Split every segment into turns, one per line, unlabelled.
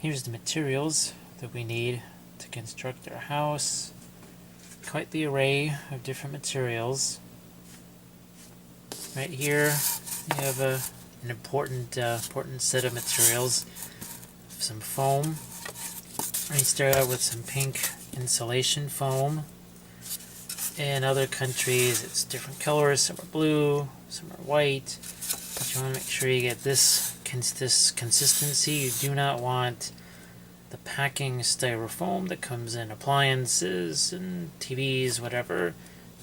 Here's the materials that we need to construct our house. Quite the array of different materials. Right here you have an important set of materials. Some foam. I start out with some pink insulation foam. In other countries it's different colors. Some are blue, some are white. But you want to make sure you get this consistency. You do not want the packing styrofoam that comes in appliances and TVs, whatever.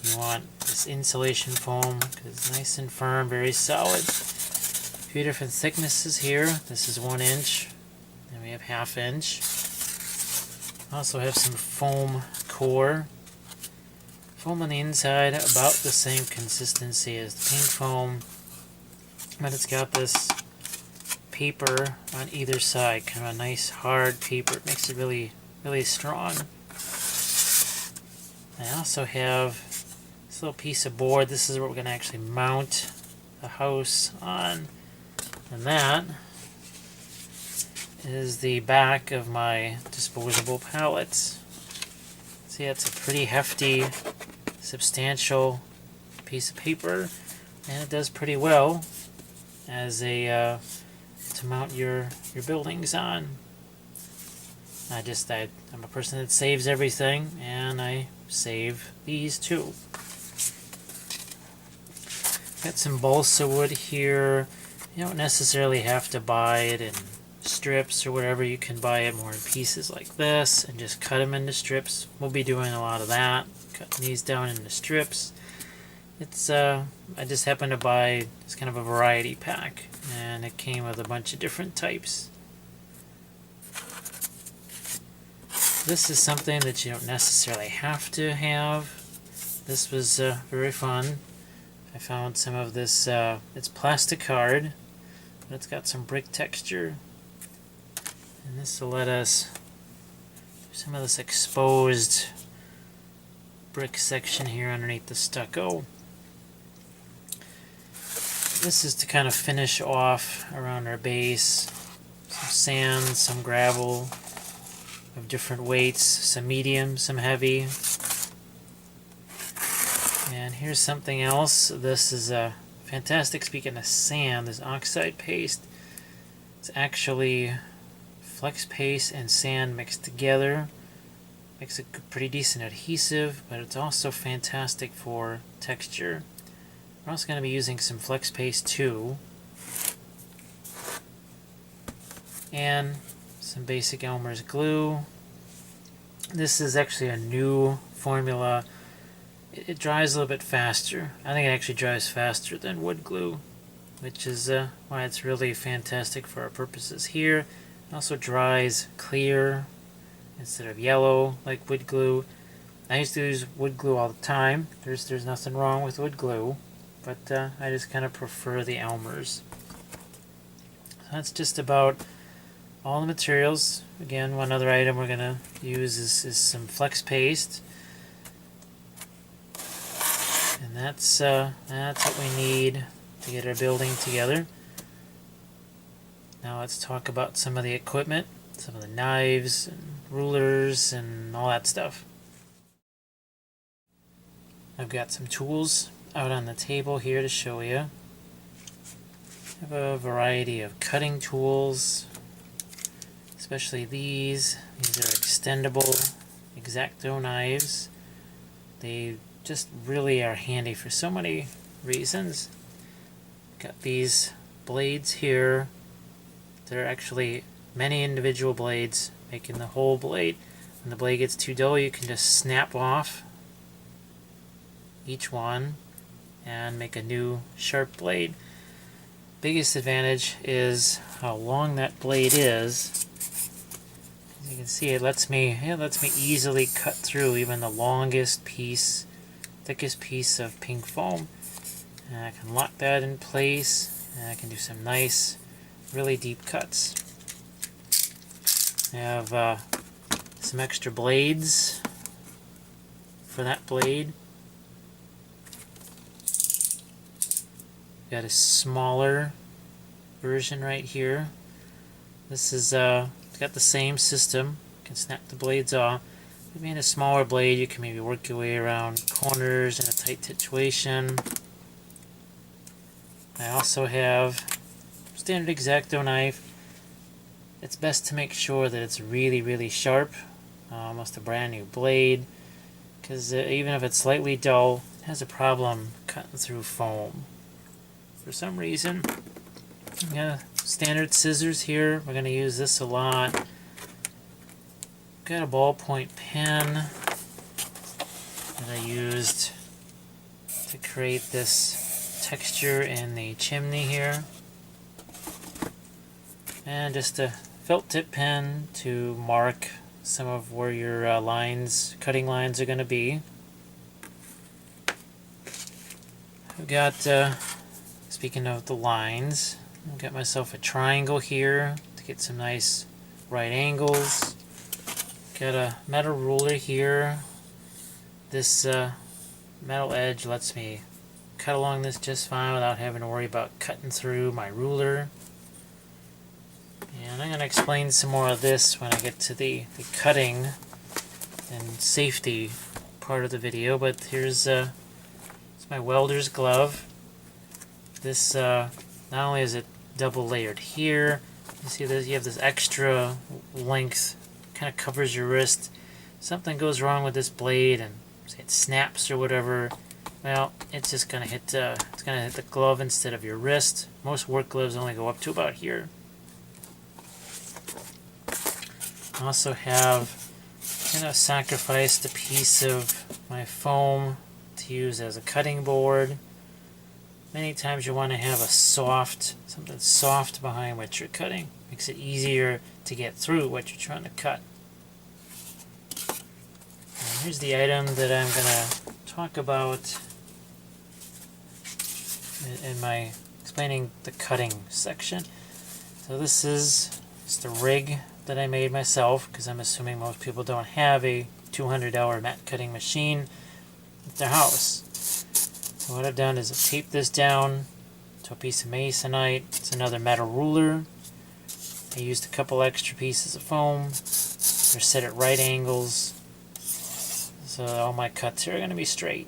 You want this insulation foam because it's nice and firm, very solid. A few different thicknesses here. This is 1 inch, and we have 1/2 inch. Also have some foam core. Foam on the inside, about the same consistency as the pink foam, but it's got this paper on either side, kind of a nice hard paper. It makes it really, really strong. I also have this little piece of board. This is what we're going to actually mount the house on, and that is the back of my disposable pallets. See, it's a pretty hefty, substantial piece of paper, and it does pretty well as a to mount your buildings on. I'm a person that saves everything, and I save these too. Got some balsa wood here. You don't necessarily have to buy it in strips or whatever. You can buy it more in pieces like this and just cut them into strips. We'll be doing a lot of that, cutting these down into strips. It's I just happened to buy it's kind of a variety pack, and it came with a bunch of different types. This is something that you don't necessarily have to have. This was very fun. I found some of this, it's plastic hard, but it's got some brick texture. And this will let us do some of this exposed brick section here underneath the stucco. This is to kind of finish off around our base. Some sand, some gravel of different weights, some medium, some heavy. And here's something else. This is fantastic. Speaking of sand, this oxide paste. It's actually flex paste and sand mixed together. Makes a pretty decent adhesive, but it's also fantastic for texture. We're also going to be using some flex paste too, and some basic Elmer's glue. This is actually a new formula. It dries a little bit faster. I think it actually dries faster than wood glue, which is why it's really fantastic for our purposes here. It also dries clear instead of yellow like wood glue. I used to use wood glue all the time. There's nothing wrong with wood glue, but I just kind of prefer the Elmer's. So that's just about all the materials. Again, one other item we're going to use is some flex paste. And that's what we need to get our building together. Now let's talk about some of the equipment, some of the knives and rulers and all that stuff. I've got some tools out on the table here to show you. I have a variety of cutting tools, especially these. These are extendable X-Acto knives. They just really are handy for so many reasons. Got these blades here. There are actually many individual blades making the whole blade. When the blade gets too dull, you can just snap off each one and make a new sharp blade. Biggest advantage is how long that blade is. As you can see, it lets me easily cut through even the longest piece, thickest piece of pink foam. And I can lock that in place, and I can do some nice, really deep cuts. I have some extra blades for that blade. Got a smaller version right here. This is it's got the same system. You can snap the blades off. But being a smaller blade, you can maybe work your way around corners in a tight situation. I also have standard X-Acto knife. It's best to make sure that it's really sharp, almost a brand new blade, because even if it's slightly dull, it has a problem cutting through foam. For some reason, yeah, standard scissors here. We're going to use this a lot. Got a ballpoint pen that I used to create this texture in the chimney here. And just a felt tip pen to mark some of where your cutting lines are going to be. I've got, speaking of the lines, I've got myself a triangle here to get some nice right angles. Got a metal ruler here. This metal edge lets me cut along this just fine without having to worry about cutting through my ruler. And I'm going to explain some more of this when I get to the cutting and safety part of the video. But here's my welder's glove. This not only is it double layered here, you see this, you have this extra length, kind of covers your wrist. Something goes wrong with this blade and say it snaps or whatever, well, it's just going to hit the glove instead of your wrist. Most work gloves only go up to about here. I also have kind of sacrificed a piece of my foam to use as a cutting board. Many times you want to have something soft behind what you're cutting. Makes it easier to get through what you're trying to cut. And here's the item that I'm going to talk about in my explaining the cutting section. So this is just a rig that I made myself, because I'm assuming most people don't have a $200 mat cutting machine at their house. So what I've done is I've taped this down to a piece of masonite. It's another metal ruler. I used a couple extra pieces of foam. They're set at right angles, so all my cuts here are going to be straight.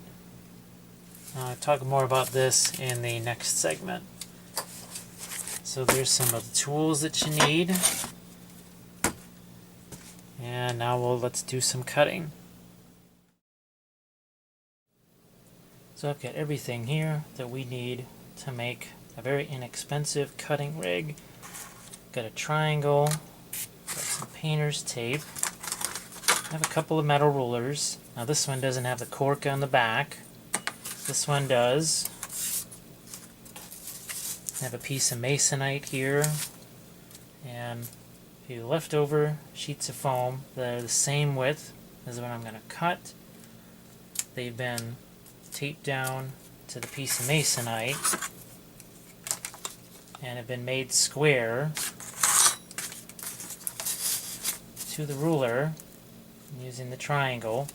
I'll talk more about this in the next segment. So there's some of the tools that you need. And now let's do some cutting. So I've got everything here that we need to make a very inexpensive cutting rig. Got a triangle, got some painter's tape. I have a couple of metal rulers. Now this one doesn't have the cork on the back. This one does. I have a piece of masonite here, and a few leftover sheets of foam that are the same width as what I'm going to cut. They've been taped down to the piece of masonite and have been made square to the ruler using the triangle.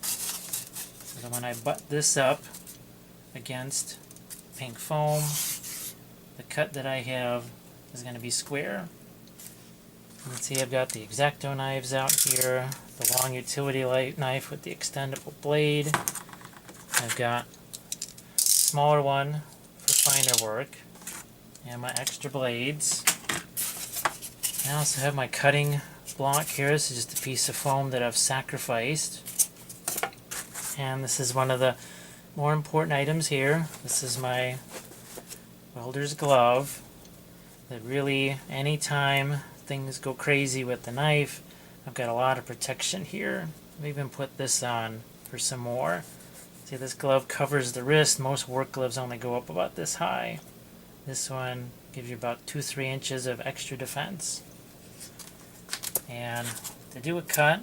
So when I butt this up against pink foam, the cut that I have is going to be square. You can see I've got the X-Acto knives out here, the long utility knife with the extendable blade. I've got a smaller one for finer work, and my extra blades. I also have my cutting block here. This is just a piece of foam that I've sacrificed. And this is one of the more important items here. This is my welder's glove. That really, anytime things go crazy with the knife, I've got a lot of protection here. I've even put this on for some more. See, this glove covers the wrist. Most work gloves only go up about this high. This one gives you about 2-3 inches of extra defense. And to do a cut,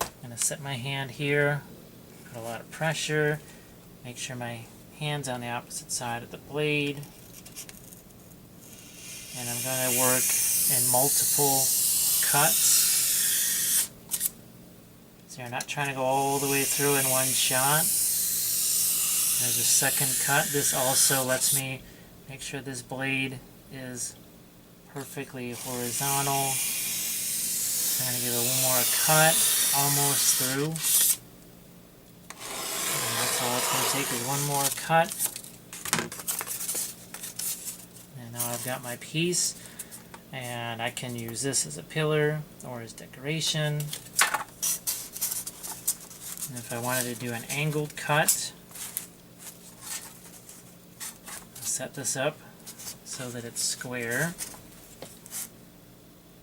I'm going to set my hand here, put a lot of pressure, make sure my hand's on the opposite side of the blade. And I'm going to work in multiple cuts. So you're not trying to go all the way through in one shot. There's a second cut. This also lets me make sure this blade is perfectly horizontal. I'm going to give it one more cut, almost through. And that's all it's going to take is one more cut. And now I've got my piece, and I can use this as a pillar or as decoration. And if I wanted to do an angled cut, I'll set this up so that it's square.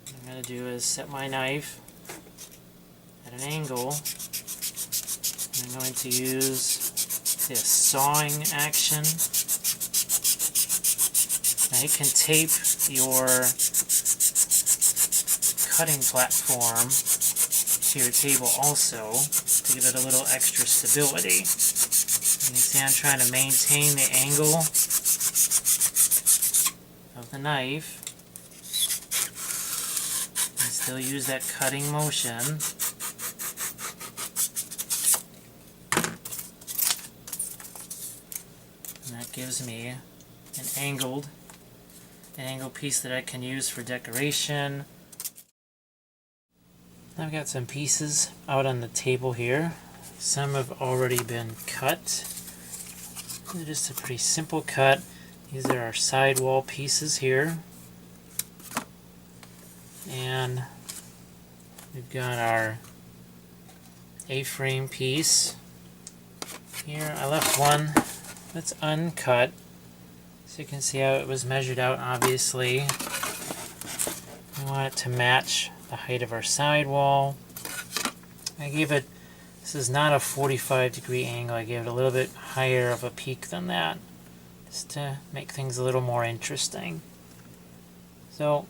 What I'm going to do is set my knife at an angle. I'm going to use this sawing action. Now you can tape your cutting platform to your table also to give it a little extra stability. You can see I'm trying to maintain the angle of the knife and still use that cutting motion. And that gives me an angled piece that I can use for decoration. I've got some pieces out on the table here. Some have already been cut. They're just a pretty simple cut. These are our sidewall pieces here. And we've got our A-frame piece. Here I left one that's uncut. So you can see how it was measured out, obviously. We want it to match the height of our sidewall. I gave it, this is not a 45-degree angle, I gave it a little bit higher of a peak than that, just to make things a little more interesting. So,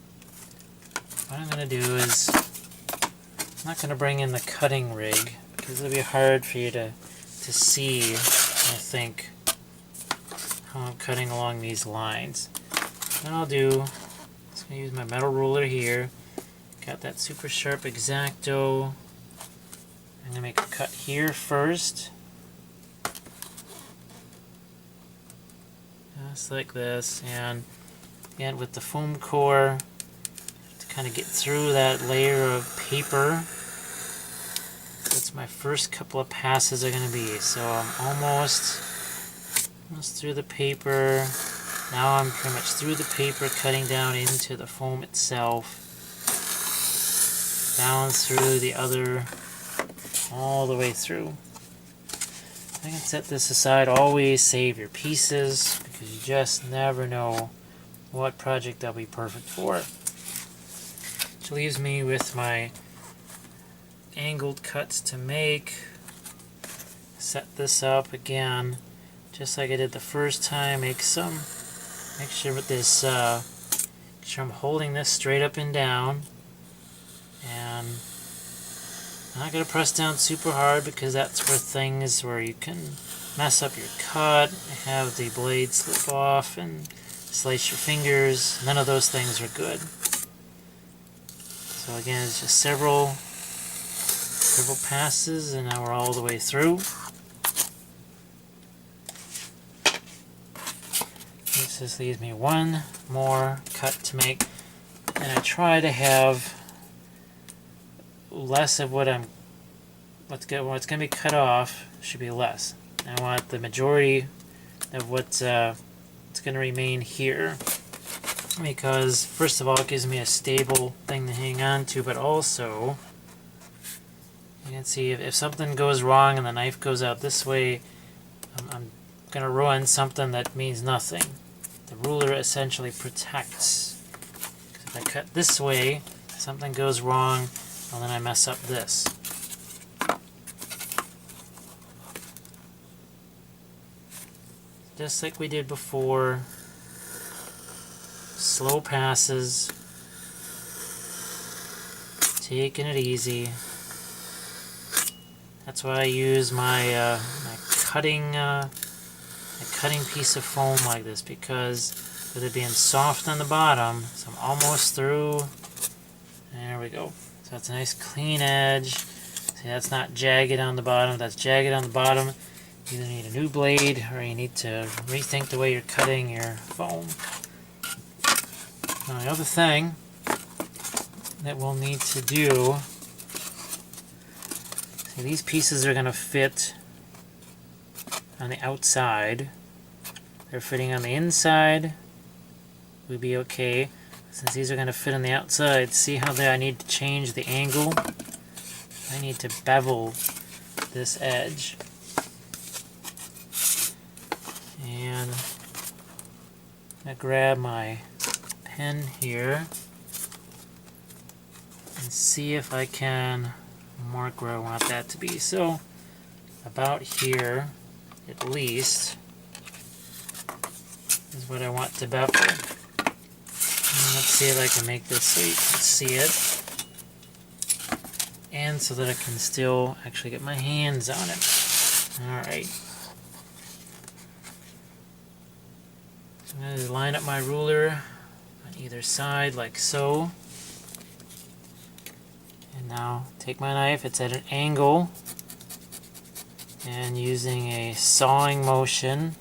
what I'm going to do is, I'm not going to bring in the cutting rig, because it'll be hard for you to see, I think, how I'm cutting along these lines. What I'll do, I'm just going to use my metal ruler here. Got that super sharp X-Acto. I'm going to make a cut here first. Just like this. And again, with the foam core, to kind of get through that layer of paper. That's my first couple of passes are going to be. So I'm almost through the paper. Now I'm pretty much through the paper, cutting down into the foam itself. Down through the other, all the way through. I can set this aside. Always save your pieces, because you just never know what project they'll be perfect for. Which leaves me with my angled cuts to make. Set this up again, just like I did the first time. Make sure with this, make sure I'm holding this straight up and down. And I'm not going to press down super hard, because that's where you can mess up your cut, have the blade slip off and slice your fingers. None of those things are good. So again, it's just several passes, and now we're all the way through. This just leaves me one more cut to make, and I try to have less of what's going to be cut off should be less. I want the majority of what's going to remain here, because first of all it gives me a stable thing to hang on to, but also you can see if something goes wrong and the knife goes out this way, I'm going to ruin something that means nothing. The ruler essentially protects. If I cut this way, something goes wrong, and then I mess up this. Just like we did before, slow passes, taking it easy. That's why I use my my cutting piece of foam like this, because with it being soft on the bottom, so I'm almost through. There we go. So that's a nice clean edge. See, that's not jagged on the bottom. If that's jagged on the bottom, you either need a new blade or you need to rethink the way you're cutting your foam. Now the other thing that we'll need to do, see, these pieces are going to fit on the outside. They're fitting on the inside, would be okay. Since these are going to fit on the outside, see how there I need to change the angle? I need to bevel this edge. And I grab my pen here and see if I can mark where I want that to be. So about here at least is what I want to bevel. And let's see if I can make this so you can see it, and so that I can still actually get my hands on it. Alright. So I'm going to line up my ruler on either side like so. And now take my knife, it's at an angle, and using a sawing motion,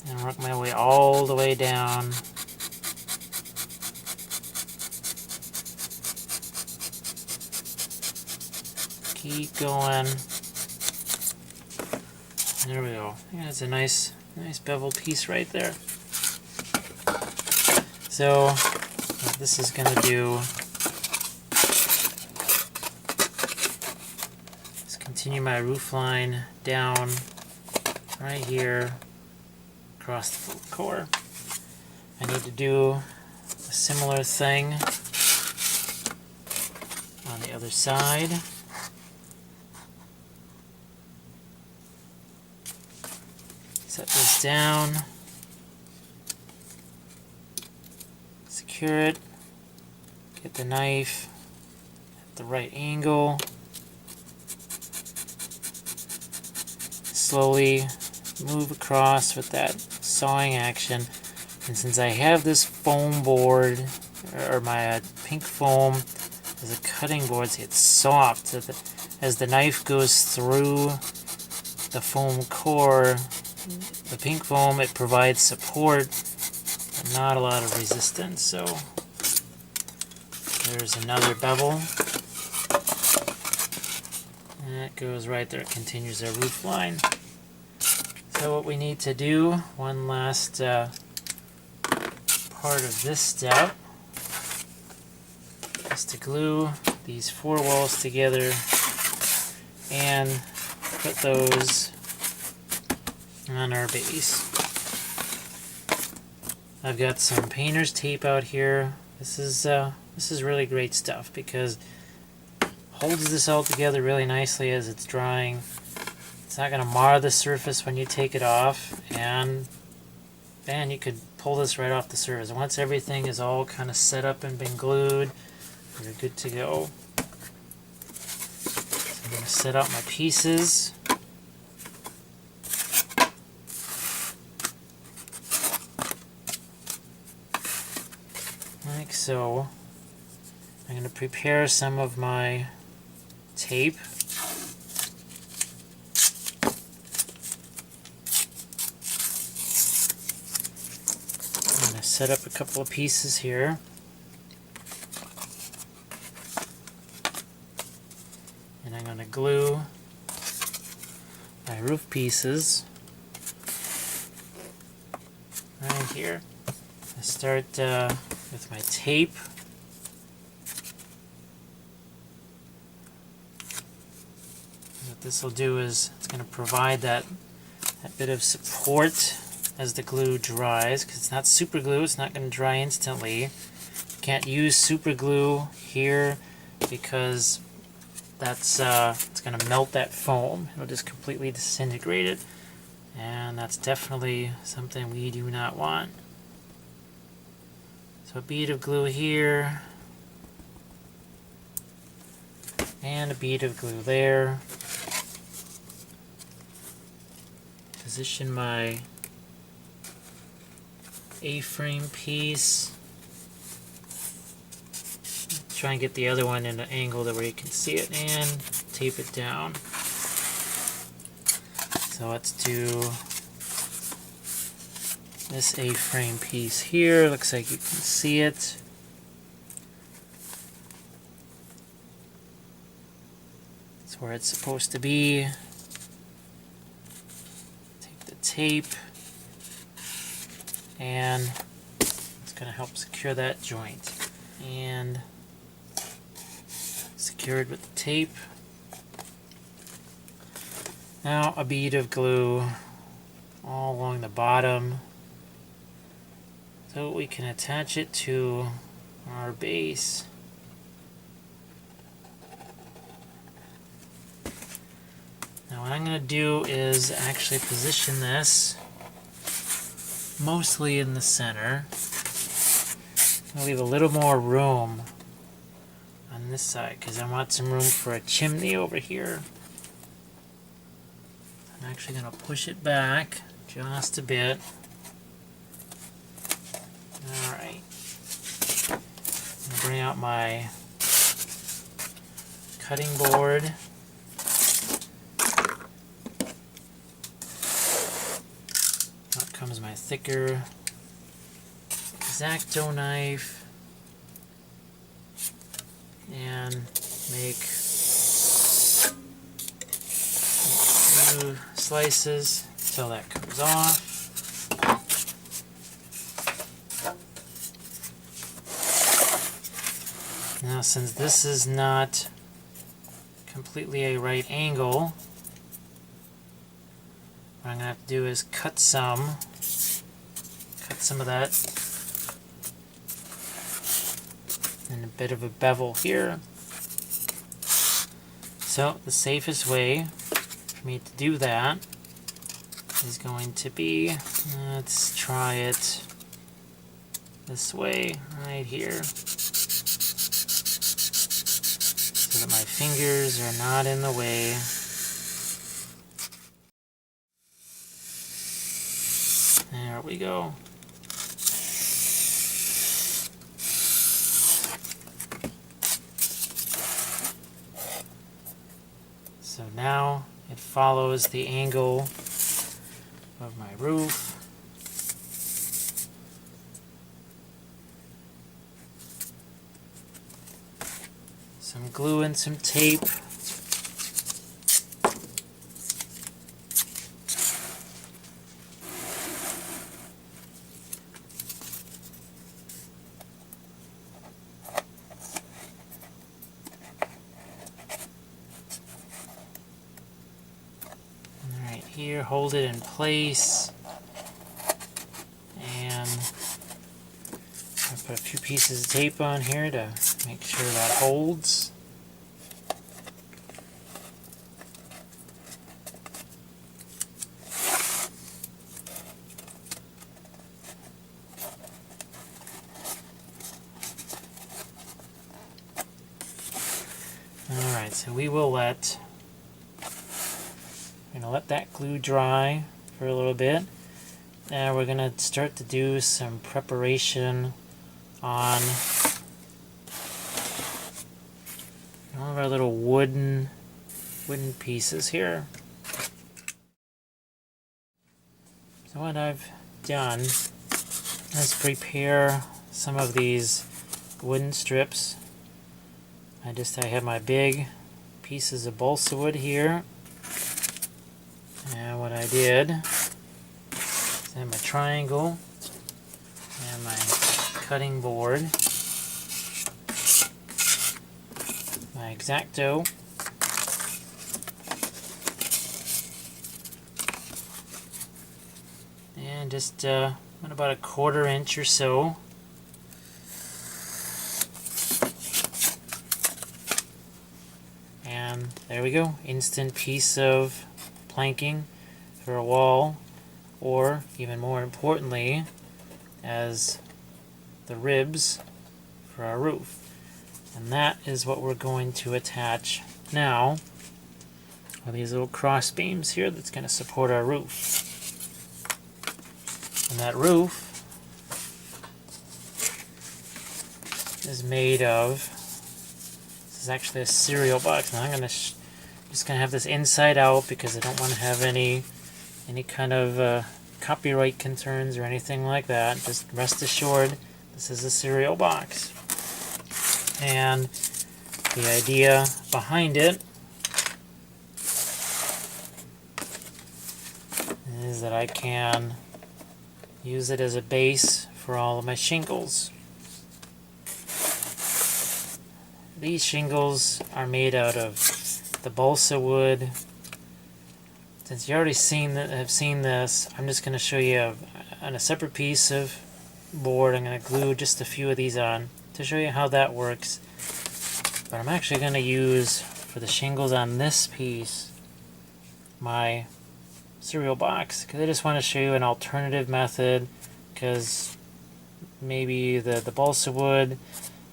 and work my way all the way down. Keep going. There we go. Yeah, it's a nice beveled piece right there. So what this is going to do is continue my roof line down right here across the full core. I need to do a similar thing on the other side. Set this down, secure it, get the knife at the right angle, slowly move across with that sawing action. And since I have this foam board, or my pink foam as a cutting board, see, it's soft, so that as the knife goes through the foam core, the pink foam, it provides support but not a lot of resistance. So there's another bevel, and that goes right there. It continues our roof line. So what we need to do, one last part of this step, is to glue these four walls together and put those on our base. I've got some painter's tape out here. This is really great stuff because it holds this all together really nicely as it's drying. It's not going to mar the surface when you take it off, and then you could pull this right off the surface. Once everything is all kind of set up and been glued, you're good to go. So I'm going to set out my pieces. Like so. I'm going to prepare some of my tape. I'm going to set up a couple of pieces here. And I'm going to glue my roof pieces right here. I start with my tape. What this will do is it's going to provide that bit of support as the glue dries, because it's not super glue, it's not going to dry instantly. You can't use super glue here because that's it's going to melt that foam. It'll just completely disintegrate it, and that's definitely something we do not want. So a bead of glue here, and a bead of glue there. Position my A-frame piece. Try and get the other one in an angle where you can see it, and tape it down. So let's do this A-frame piece here, looks like you can see it. It's where it's supposed to be. Take the tape, and it's going to help secure that joint. And secured with the tape. Now a bead of glue all along the bottom so we can attach it to our base. Now what I'm going to do is actually position this mostly in the center. I'll leave a little more room on this side because I want some room for a chimney over here. I'm actually going to push it back just a bit. Alright. I'm going to bring out my cutting board. Out comes my thicker X-Acto knife. And make two slices until that comes off. Now, since this is not completely a right angle, what I'm going to have to do is cut some of that and a bit of a bevel here. So the safest way for me to do that is going to be, let's try it this way, right here, so that my fingers are not in the way. There we go. So now it follows the angle of my roof. Some glue and some tape. Here, hold it in place, and I put a few pieces of tape on here to make sure that holds. Alright, so we will let that glue dry for a little bit. Now we're going to start to do some preparation on all of our little wooden pieces here. So what I've done is prepare some of these wooden strips. I have my big pieces of balsa wood here. And what I did is I have my triangle and my cutting board, my X-Acto, and just about a 1/4 inch or so. And there we go, instant piece of planking for a wall, or even more importantly, as the ribs for our roof. And that is what we're going to attach now with these little cross beams here that's going to support our roof. And that roof is made of, this is actually a cereal box. Now I'm going to just going to have this inside out because I don't want to have any kind of copyright concerns or anything like that. Just rest assured, this is a cereal box. And the idea behind it is that I can use it as a base for all of my shingles. These shingles are made out of the balsa wood. Since you already have seen this, I'm just going to show you on a separate piece of board. I'm going to glue just a few of these on to show you how that works. But I'm actually going to use, for the shingles on this piece, my cereal box, because I just want to show you an alternative method, because maybe the balsa wood,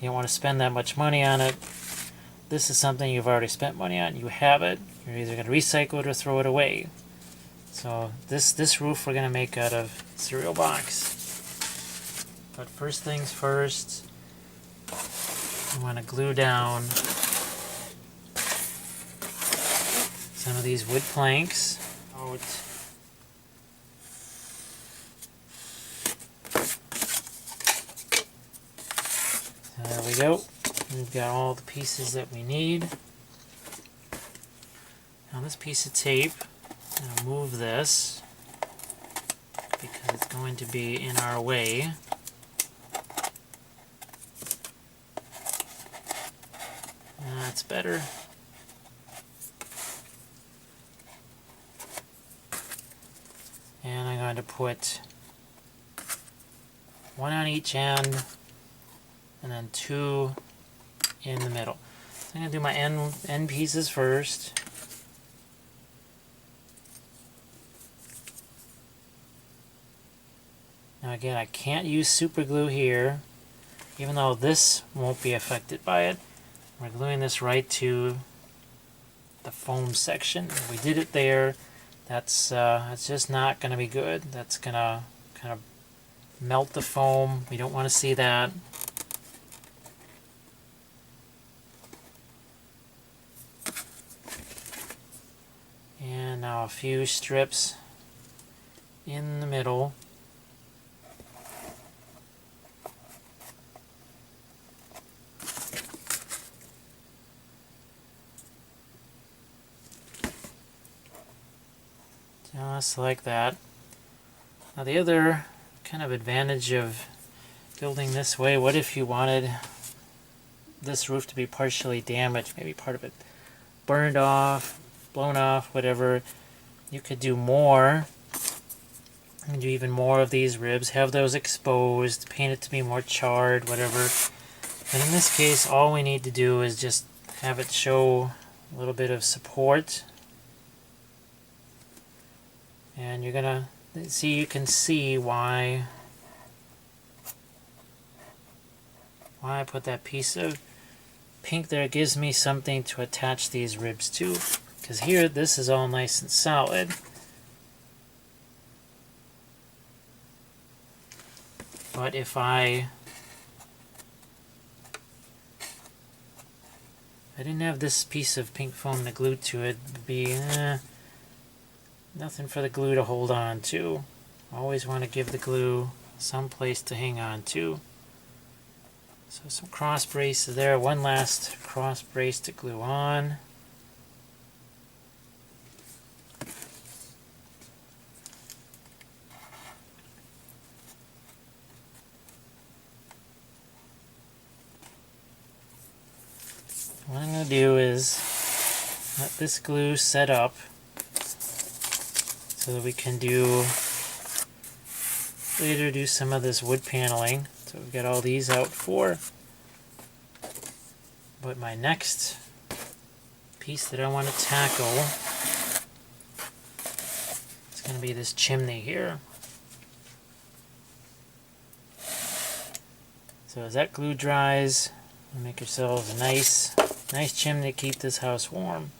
you don't want to spend that much money on it. This is something you've already spent money on. You have it. You're either going to recycle it or throw it away. So this roof we're going to make out of cereal box. But first things first, I want to glue down some of these wood planks out. There we go. We've got all the pieces that we need. Now this piece of tape, I'm going to move this because it's going to be in our way. That's better. And I'm going to put one on each end and then two in the middle. So I'm going to do my end pieces first. Now again, I can't use super glue here, even though this won't be affected by it. We're gluing this right to the foam section. If we did it there, that's just not going to be good. That's going to kind of melt the foam. We don't want to see that. And now a few strips in the middle. Just like that. Now the other kind of advantage of building this way, what if you wanted this roof to be partially damaged, maybe part of it burned off, blown off, whatever. You could do more, and do even more of these ribs, have those exposed, paint it to be more charred, whatever. But in this case, all we need to do is just have it show a little bit of support. And you're gonna see, you can see why I put that piece of pink there. It gives me something to attach these ribs to, because here this is all nice and solid. But if I didn't have this piece of pink foam to glue to it, it'd be nothing for the glue to hold on to. Always want to give the glue some place to hang on to. So some cross braces there. One last cross brace to glue on. What I'm going to do is let this glue set up so that we can later do some of this wood paneling. So we've got all these out for. But my next piece that I want to tackle is going to be this chimney here. So as that glue dries, make yourselves a nice chimney to keep this house warm.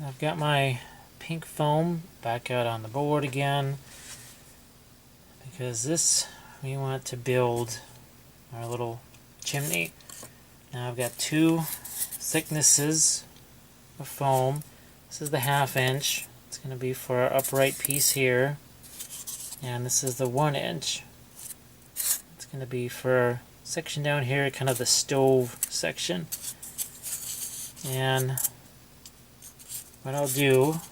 I've got my pink foam back out on the board again, because this, we want to build our little chimney. Now I've got two thicknesses of foam. This This is the 1/2 inch. It's going to be for our upright piece here. And this is the 1 inch. It's going to be for section down here, kind of the stove section. And what I'll do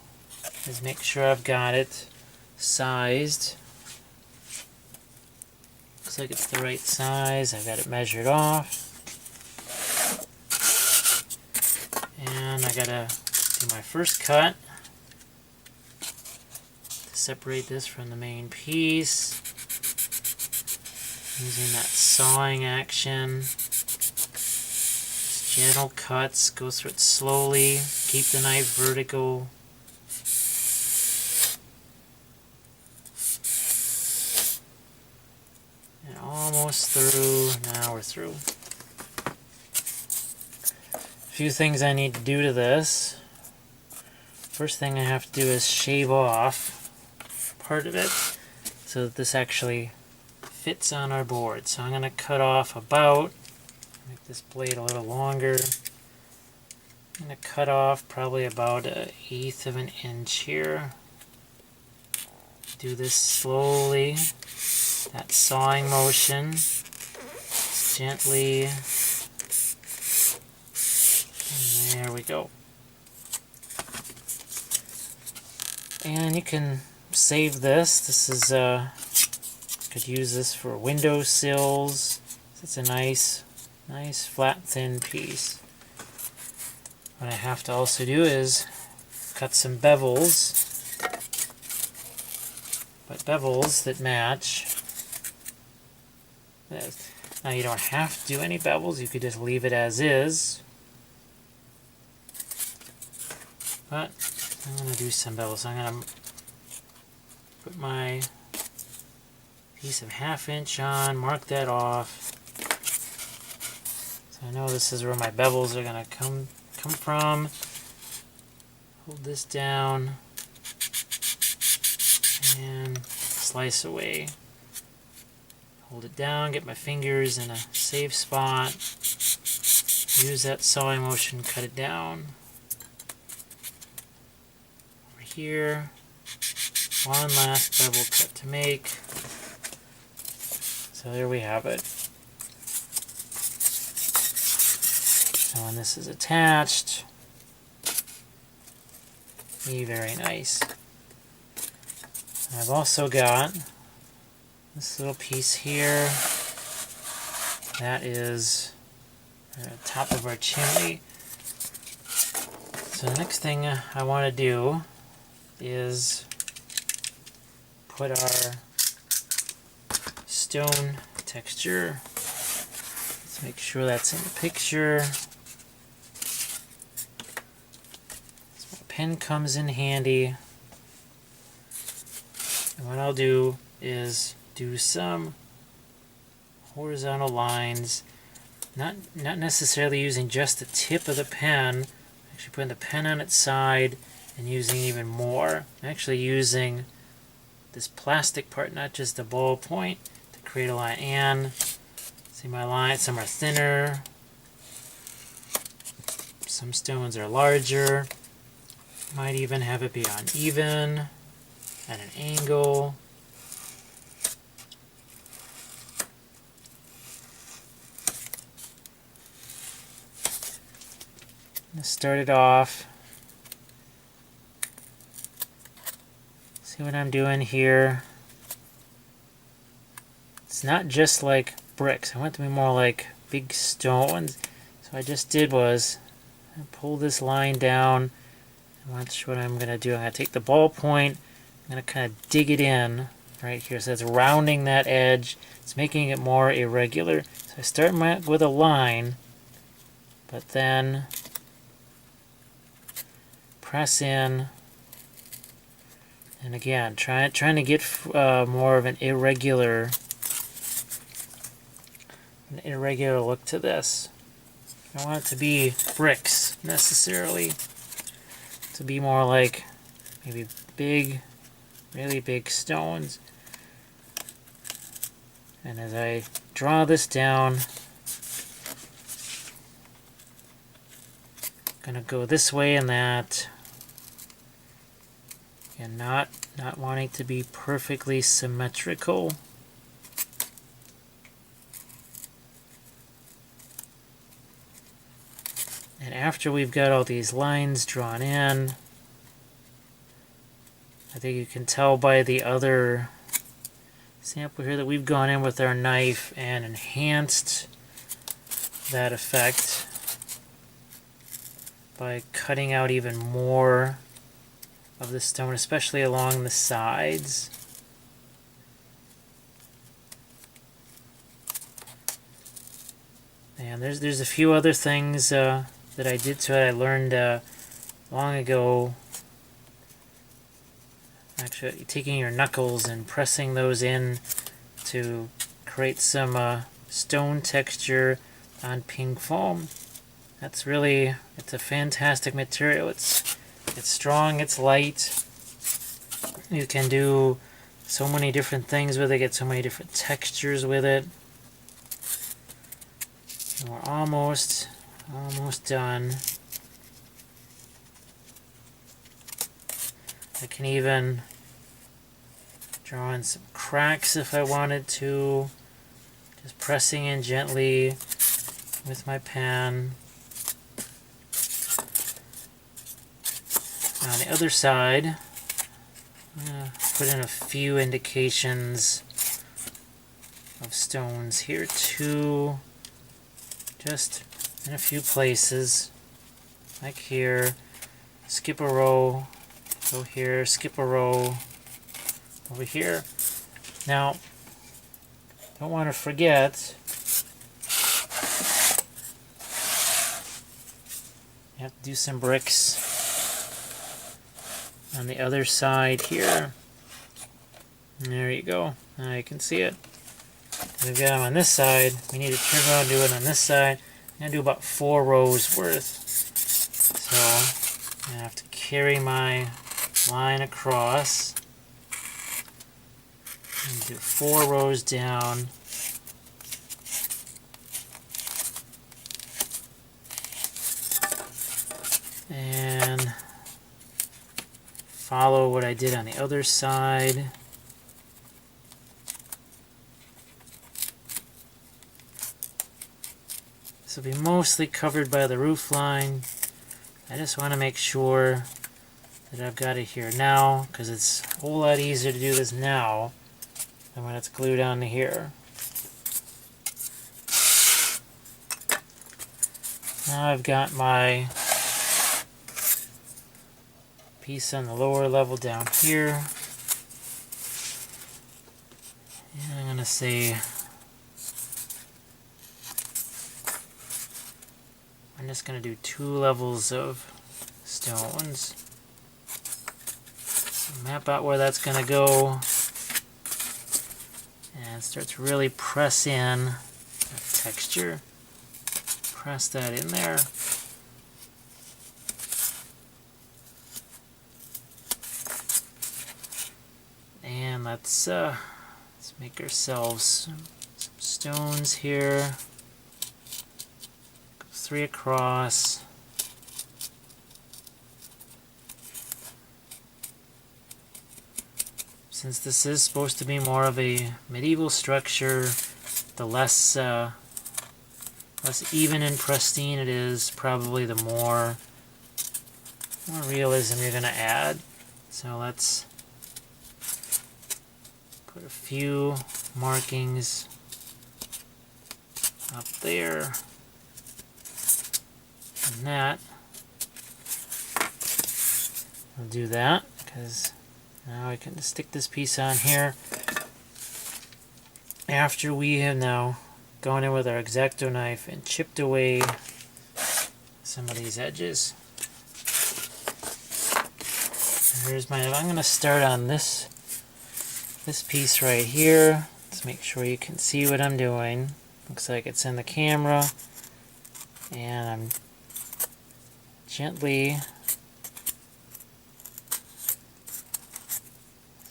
is make sure I've got it sized. Looks like it's the right size. I've got it measured off. And I gotta do my first cut to separate this from the main piece. Using that sawing action. Just gentle cuts, go through it slowly, keep the knife vertical. And almost through, now we're through. A few things I need to do to this. First thing I have to do is shave off part of it so that this actually fits on our board. So I'm going to cut off about, make this blade a little longer. I'm going to cut off probably about 1/8 of an inch here. Do this slowly, that sawing motion, just gently, and there we go. And you can save this. This is could use this for window sills. It's a nice flat thin piece. What I have to also do is cut some bevels, but bevels that match. Now you don't have to do any bevels, you could just leave it as is, but I'm going to do some bevels. I'm going to put my piece of 1/2 inch on, mark that off. So I know this is where my bevels are going to come from. Hold this down and slice away. Hold it down, get my fingers in a safe spot. Use that sawing motion, cut it down. Over here, one last bevel cut to make. So there we have it. So when this is attached, very nice. I've also got this little piece here. That is the top of our chimney. So the next thing I want to do is put our stone texture. Let's make sure that's in the picture. So my pen comes in handy. And what I'll do is do some horizontal lines, not necessarily using just the tip of the pen, actually putting the pen on its side and using even more. I'm actually using this plastic part, not just the ballpoint, to create a line. And see my lines, some are thinner, some stones are larger, might even have it be uneven, at an angle. Start it off. See what I'm doing here? It's not just like bricks. I want it to be more like big stones. So what I just did was I pull this line down. And watch what I'm going to do. I'm going to take the ballpoint. I'm going to kind of dig it in right here. So it's rounding that edge. It's making it more irregular. So I start with a line, but then press in, and again trying to get more of an irregular look to this. I don't want it to be bricks necessarily, to be more like maybe big, really big stones. And as I draw this down, I'm gonna go this way and that. And not wanting to be perfectly symmetrical. And after we've got all these lines drawn in, I think you can tell by the other sample here that we've gone in with our knife and enhanced that effect by cutting out even more of the stone, especially along the sides. And there's a few other things that I did to it. I learned long ago, actually taking your knuckles and pressing those in to create some stone texture on pink foam. It's a fantastic material. It's strong, it's light. You can do so many different things with it, get so many different textures with it. And we're almost done. I can even draw in some cracks if I wanted to. Just pressing in gently with my pen. On the other side, I'm going to put in a few indications of stones here too. Just in a few places, like here. Skip a row, go here, skip a row, over here. Now, don't want to forget, you have to do some bricks on the other side here. There you go. Now you can see it. We've got them on this side. We need to turn around and do it on this side. I'm going to do about 4 rows worth. So I have to carry my line across and do 4 rows down. And follow what I did on the other side. This will be mostly covered by the roof line. I just want to make sure that I've got it here now, because it's a whole lot easier to do this now than when it's glued onto here. Now I've got my piece on the lower level down here. And I'm going to say, I'm just going to do 2 levels of stones. Map out where that's going to go. And start to really press in that texture. Press that in there. And let's make ourselves some stones here. 3 across. Since this is supposed to be more of a medieval structure, the less even and pristine it is, probably the more realism you're going to add. So let's put a few markings up there. And that, I'll do that, because now I can stick this piece on here. After we have now gone in with our X-Acto knife and chipped away some of these edges. Here's my, I'm going to start on this piece right here. Let's make sure you can see what I'm doing. Looks like it's in the camera. And I'm gently,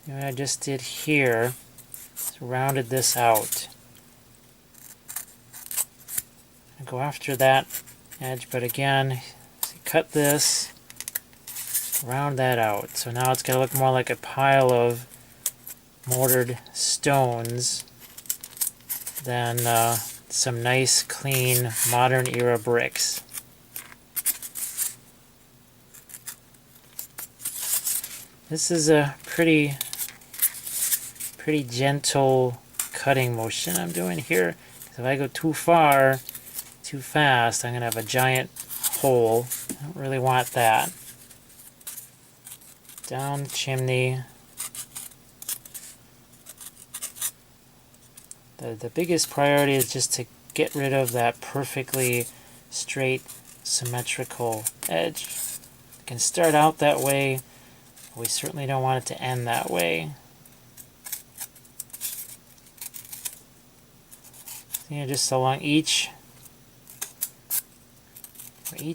what I just did here, is rounded this out. I go after that edge, but again, cut this, round that out. So now it's going to look more like a pile of mortared stones than some nice, clean, modern era bricks. This is a pretty gentle cutting motion I'm doing here. If I go too far, too fast, I'm going to have a giant hole. I don't really want that. Down the chimney. The biggest priority is just to get rid of that perfectly straight, symmetrical edge. It can start out that way, but we certainly don't want it to end that way. Just along each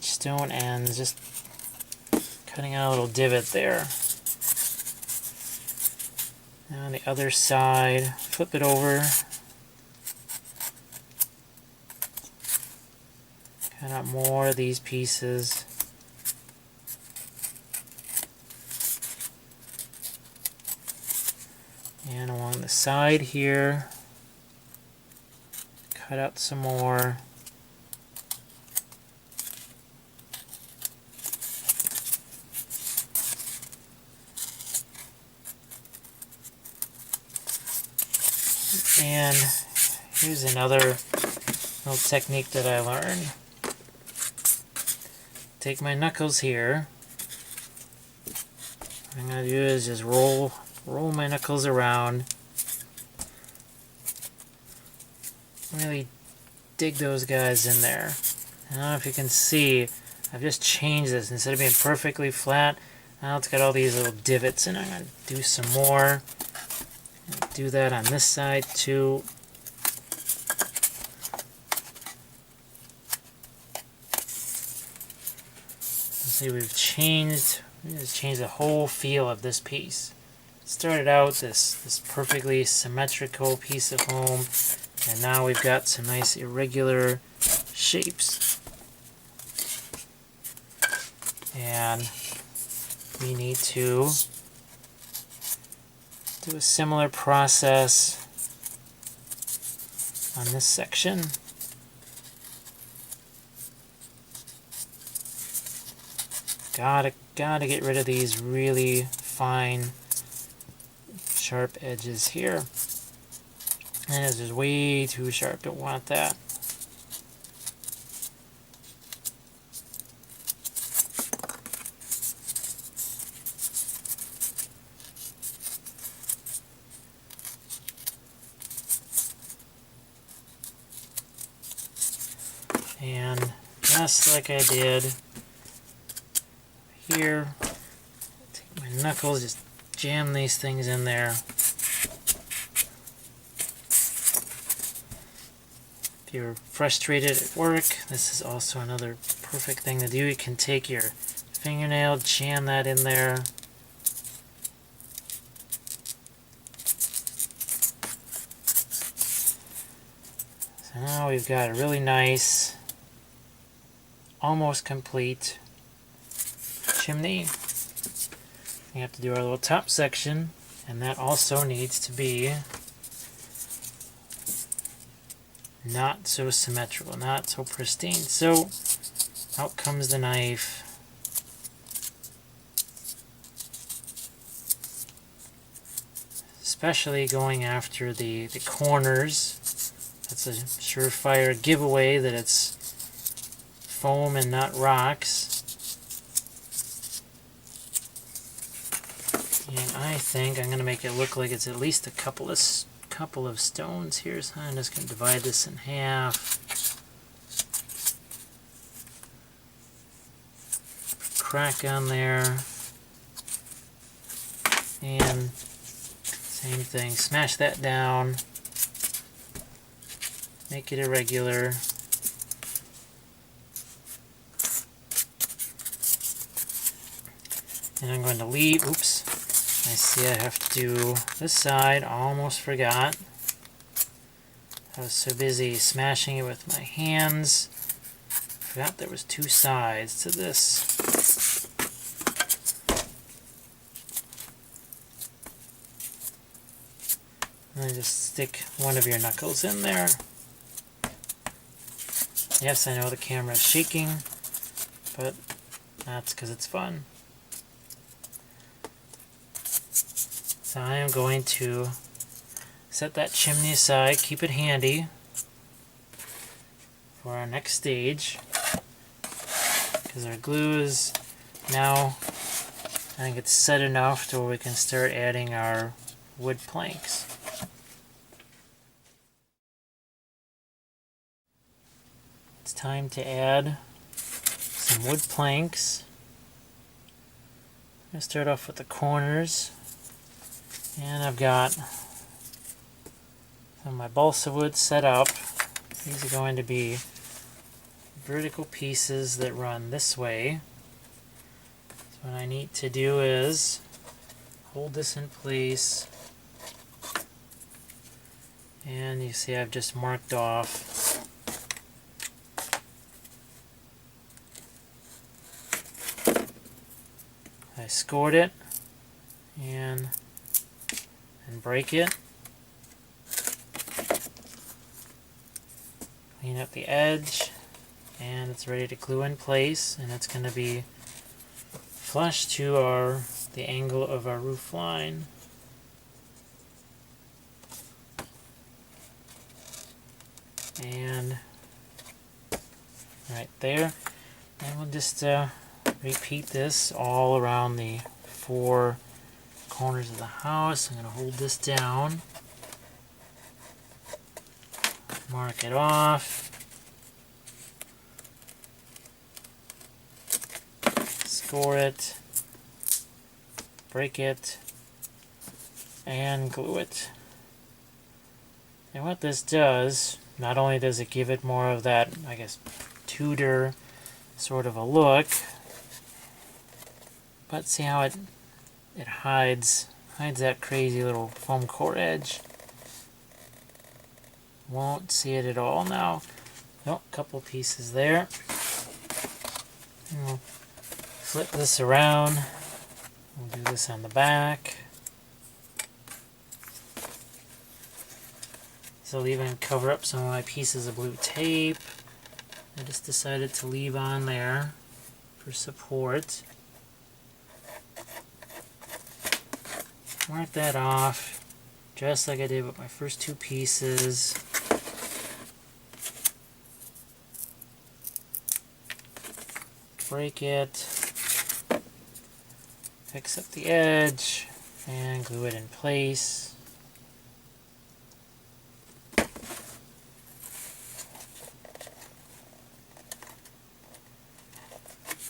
stone end, just cutting out a little divot there. Now on the other side, flip it over. Cut out more of these pieces. And along the side here, cut out some more. And here's another little technique that I learned. Take my knuckles here. What I'm going to do is just roll my knuckles around. Really dig those guys in there. I don't know if you can see, I've just changed this. Instead of being perfectly flat, now it's got all these little divots, and I'm going to do some more. Do that on this side too. See, we've changed the whole feel of this piece. It started out this perfectly symmetrical piece of home, and now we've got some nice irregular shapes. And we need to do a similar process on this section. Gotta get rid of these really fine, sharp edges here. And this is way too sharp, don't want that. And just like I did here, take my knuckles, just jam these things in there. If you're frustrated at work, this is also another perfect thing to do. You can take your fingernail, jam that in there. So now we've got a really nice, almost complete chimney. We have to do our little top section, and that also needs to be not so symmetrical, not so pristine. So out comes the knife. Especially going after the corners. That's a surefire giveaway that it's foam and not rocks. And I think I'm going to make it look like it's at least a couple of stones here. So I'm just going to divide this in half. Crack on there. And same thing. Smash that down. Make it irregular. And I'm going to leave, oops, I see I have to do this side, almost forgot. I was so busy smashing it with my hands, forgot there was two sides to this. And just stick one of your knuckles in there. Yes, I know the camera is shaking, but that's because it's fun. So I am going to set that chimney aside, keep it handy for our next stage, because our glue is now, I think it's set enough to where we can start adding our wood planks. It's time to add some wood planks. I'm going to start off with the corners, and I've got some of my balsa wood set up. These are going to be vertical pieces that run this way. So what I need to do is hold this in place, and you see I've just marked off I scored it and break it. Clean up the edge, and it's ready to glue in place, and it's going to be flush to the angle of our roof line. And right there. And we'll just repeat this all around the 4 corners of the house. I'm going to hold this down, mark it off, score it, break it, and glue it. And what this does, not only does it give it more of that, I guess, Tudor sort of a look, but see how it hides that crazy little foam core edge. Won't see it at all now. Oh, a couple pieces there. And we'll flip this around. We'll do this on the back. So I'll even cover up some of my pieces of blue tape. I just decided to leave on there for support. Mark that off, just like I did with my first 2 pieces. Break it, fix up the edge, and glue it in place.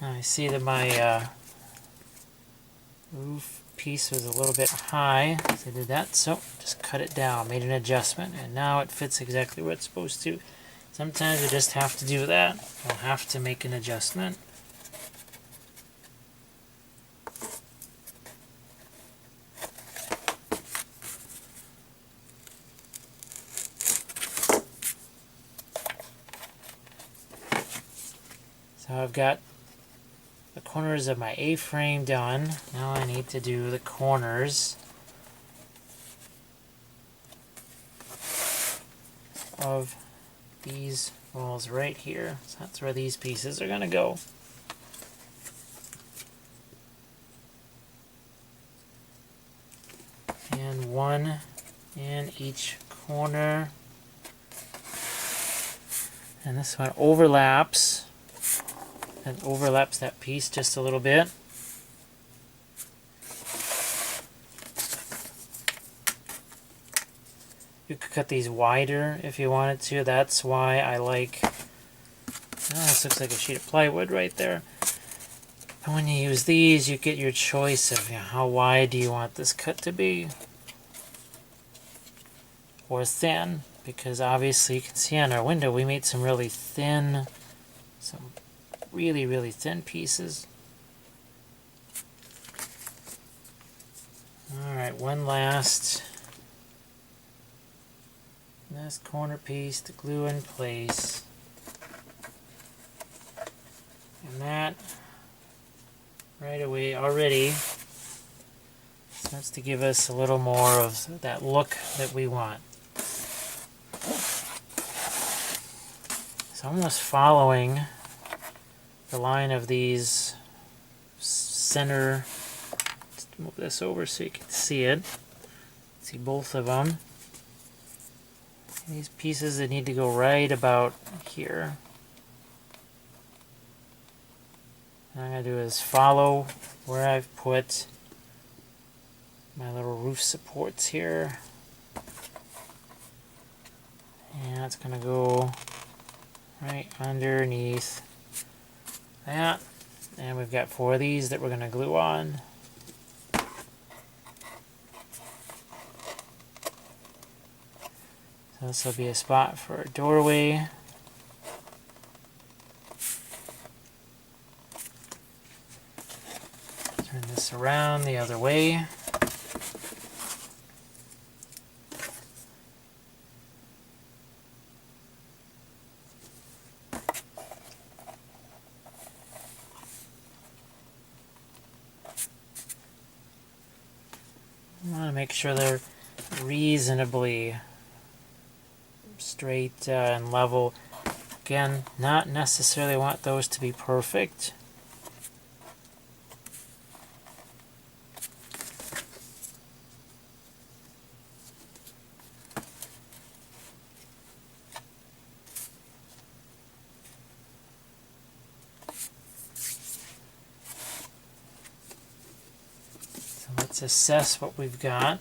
I see that my roof piece was a little bit high, so I did that, so just cut it down, made an adjustment, and now it fits exactly where it's supposed to. Sometimes you just have to do that. You'll have to make an adjustment. So I've got the corners of my A-frame done. Now I need to do the corners of these walls right here. So that's where these pieces are going to go. And one in each corner. And this one overlaps. And overlaps that piece just a little bit. You could cut these wider if you wanted to. That's why I like, this looks like a sheet of plywood right there. And when you use these, you get your choice of how wide do you want this cut to be. Or thin, because obviously you can see on our window we made some really thin, some really, really thin pieces. Alright, one last corner piece to glue in place. And that right away already is That's to give us a little more of that look that we want. So I'm just following the line of these center. Let's move this over so you can see it. See both of them. These pieces that need to go right about here. What I'm going to do is follow where I've put my little roof supports here. And it's going to go right underneath that. And we've got 4 of these that we're going to glue on. So this will be a spot for a doorway. Turn this around the other way. I want to make sure they're reasonably straight and level. Again, not necessarily want those to be perfect. So let's assess what we've got.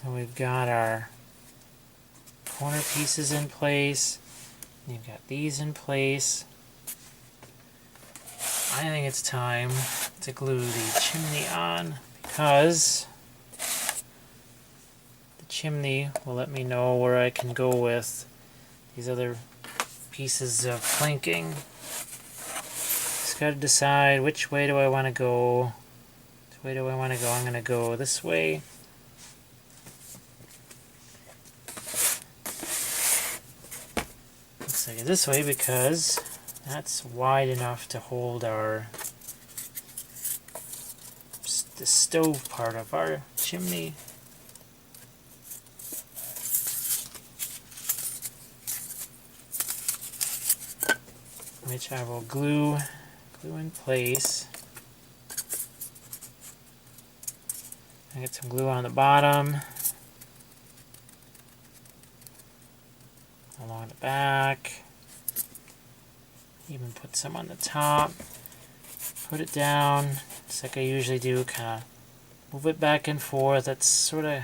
So we've got our corner pieces in place. You've got these in place. I think it's time to glue the chimney on because the chimney will let me know where I can go with these other pieces of planking. Just got to decide which way do I want to go. Which way do I want to go? I'm going to go this way. Looks like this way because that's wide enough to hold the stove part of our chimney. Which I will glue in place. I get some glue on the bottom, along the back. Even put some on the top. Put it down, just like I usually do. Kind of move it back and forth. That sort of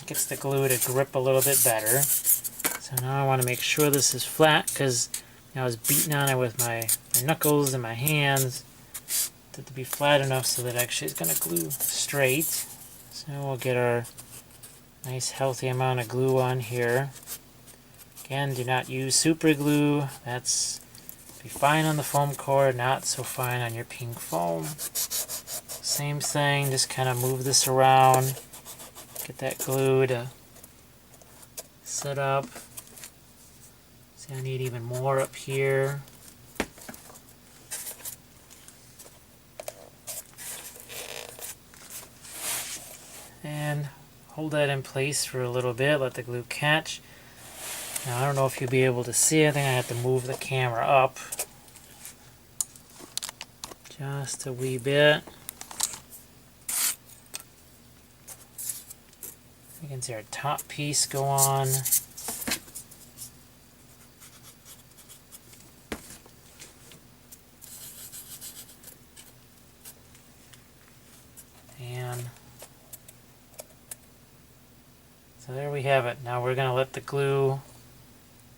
gets the glue to grip a little bit better. So now I want to make sure this is flat because I was beating on it with my knuckles and my hands to be flat enough so that actually it's going to glue straight. So we'll get our nice healthy amount of glue on here. Again, do not use super glue. That's be fine on the foam core, not so fine on your pink foam. Same thing, just kind of move this around. Get that glue to set up. See, I need even more up here. And hold that in place for a little bit, let the glue catch. Now I don't know if you'll be able to see it. I think I have to move the camera up just a wee bit. You can see our top piece go on. And so there we have it. Now we're going to let the glue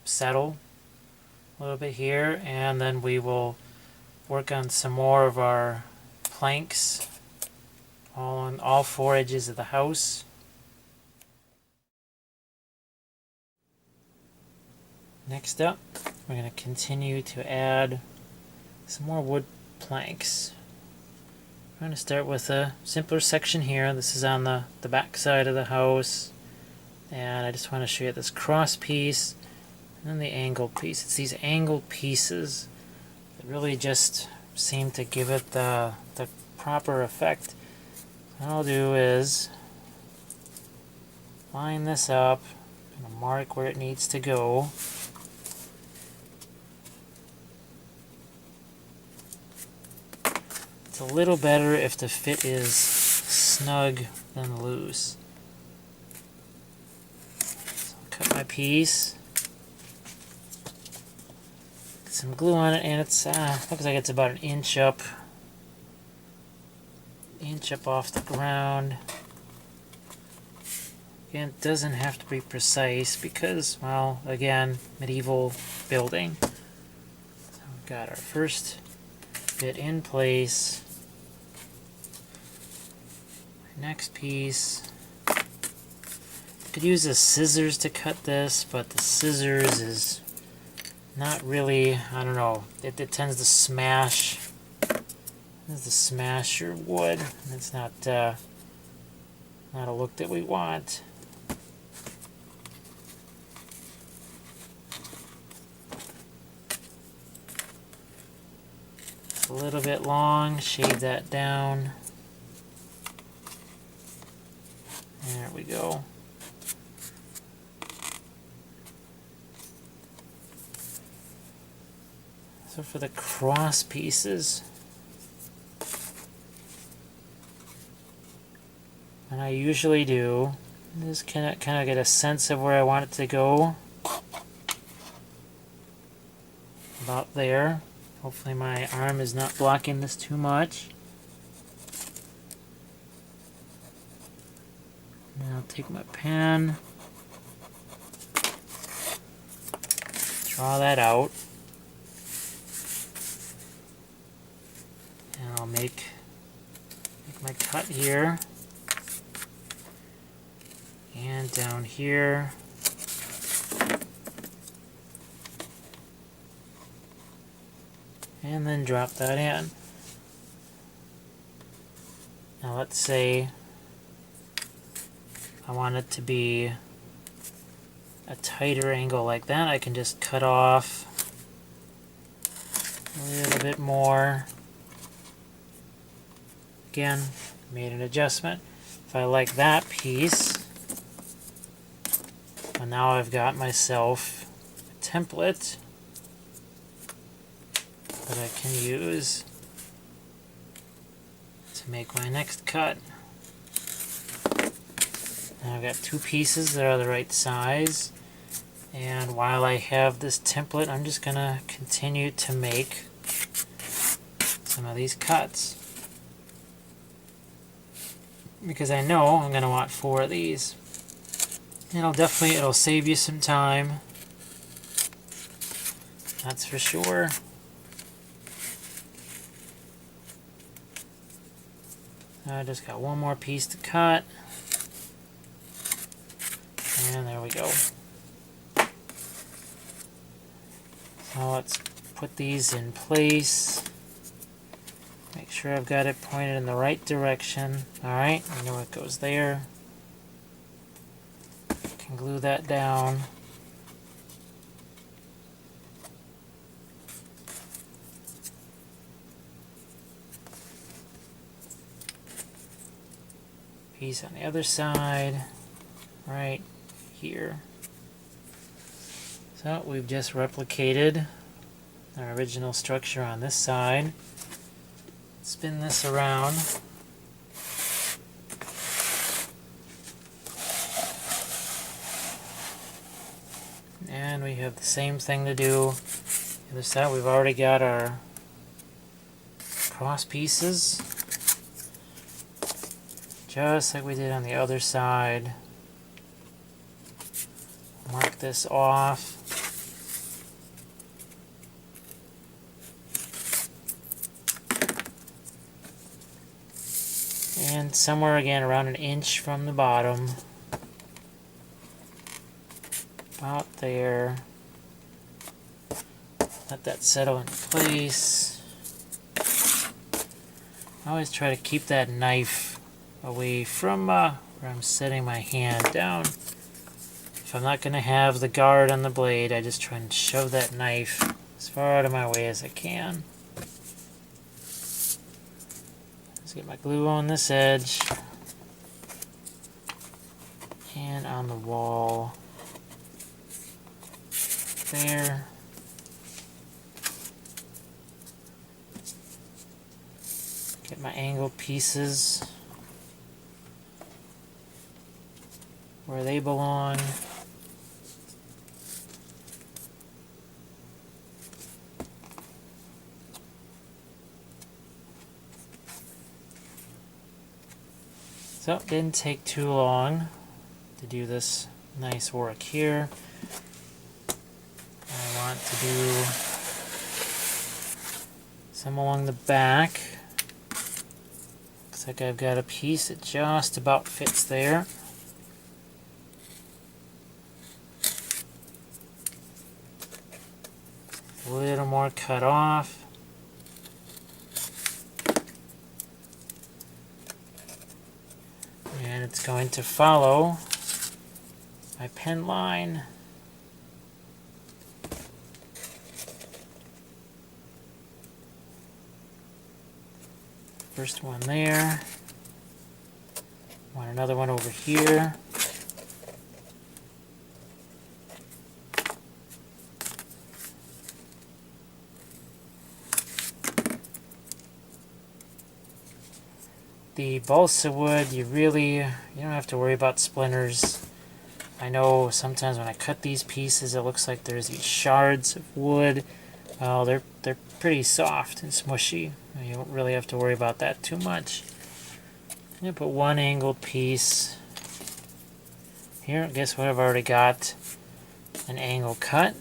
settle a little bit here, and then we will work on some more of our planks on all 4 edges of the house. Next up, we're going to continue to add some more wood planks. I'm going to start with a simpler section here. This is on the back side of the house, and I just want to show you this cross piece and then the angled piece. It's these angled pieces that really just seem to give it the proper effect. What I'll do is line this up, and mark where it needs to go. It's a little better if the fit is snug than loose. So I'll cut my piece, get some glue on it, and it's looks like it's about an inch up off the ground. Again, it doesn't have to be precise because, well, again, medieval building. So we've got our first bit in place. My next piece. I could use the scissors to cut this, but the scissors is not really, I don't know, it tends to smash. This is to smash your wood. It's not a look that we want. It's a little bit long. Shave that down. There we go. So for the cross pieces, and I usually do, just kind of get a sense of where I want it to go. About there. Hopefully my arm is not blocking this too much. Now I'll take my pen, draw that out, and I'll make my cut here. And down here. And then drop that in. Now let's say I want it to be a tighter angle like that. I can just cut off a little bit more. Again, made an adjustment. If I like that piece, well, now I've got myself a template that I can use to make my next cut. Now I've got two pieces that are the right size, and while I have this template, I'm just going to continue to make some of these cuts, because I know I'm going to want 4 of these. It'll save you some time, that's for sure. I just got one more piece to cut, and there we go. So let's put these in place. Make sure I've got it pointed in the right direction. Alright, I know it goes there. Can glue that down. Piece on the other side, right here. So we've just replicated our original structure on this side. Spin this around. And we have the same thing to do. The other side, we've already got our cross pieces, just like we did on the other side. Mark this off. And somewhere again around an inch from the bottom. About there. Let that settle in place. I always try to keep that knife away from where I'm setting my hand down. If I'm not going to have the guard on the blade, I just try and shove that knife as far out of my way as I can. Let's get my glue on this edge and on the wall there. Get my angled pieces where they belong. So it didn't take too long to do this nice work here. I want to do some along the back. Looks like I've got a piece that just about fits there. A little more cut off. And it's going to follow my pen line. First one there. Want another one over here. The balsa wood, you don't have to worry about splinters. I know sometimes when I cut these pieces, it looks like there's these shards of wood. Well, they're pretty soft and smushy. You don't really have to worry about that too much. I'm going to put one angled piece here. Guess what? I've already got an angle cut.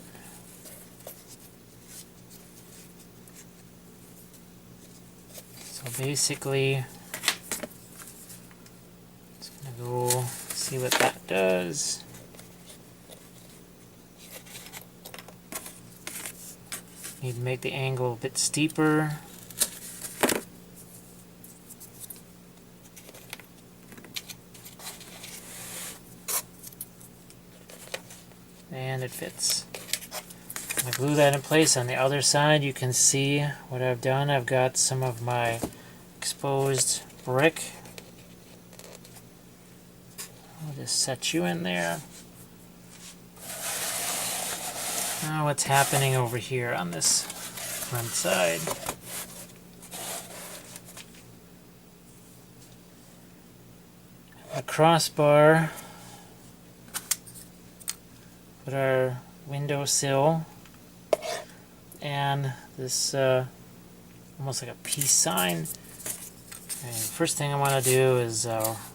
So basically, it's going to go see what that does. Need to make the angle a bit steeper. And it fits. I'm going to glue that in place. On the other side, you can see what I've done. I've got some of my exposed brick. I'll just set you in there. Now what's happening over here on this front side? A crossbar. Put our windowsill and this almost like a peace sign. And first thing I want to do is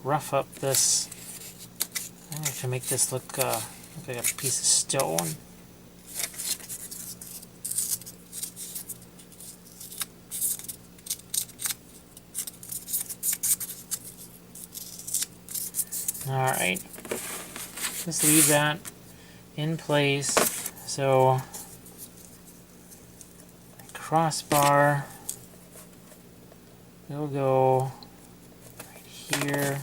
rough up this. I'm going to make this look like a piece of stone. Alright, just leave that in place. So, crossbar will go right here.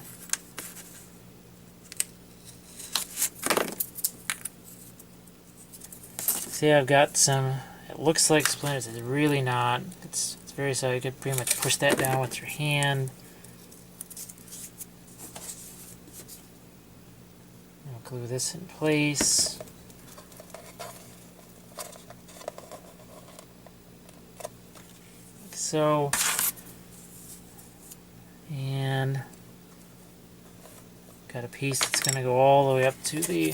See, I've got some, it looks like splinters, it's really not. It's very soft. You could pretty much push that down with your hand. Glue this in place. Like so. And got a piece that's going to go all the way up to the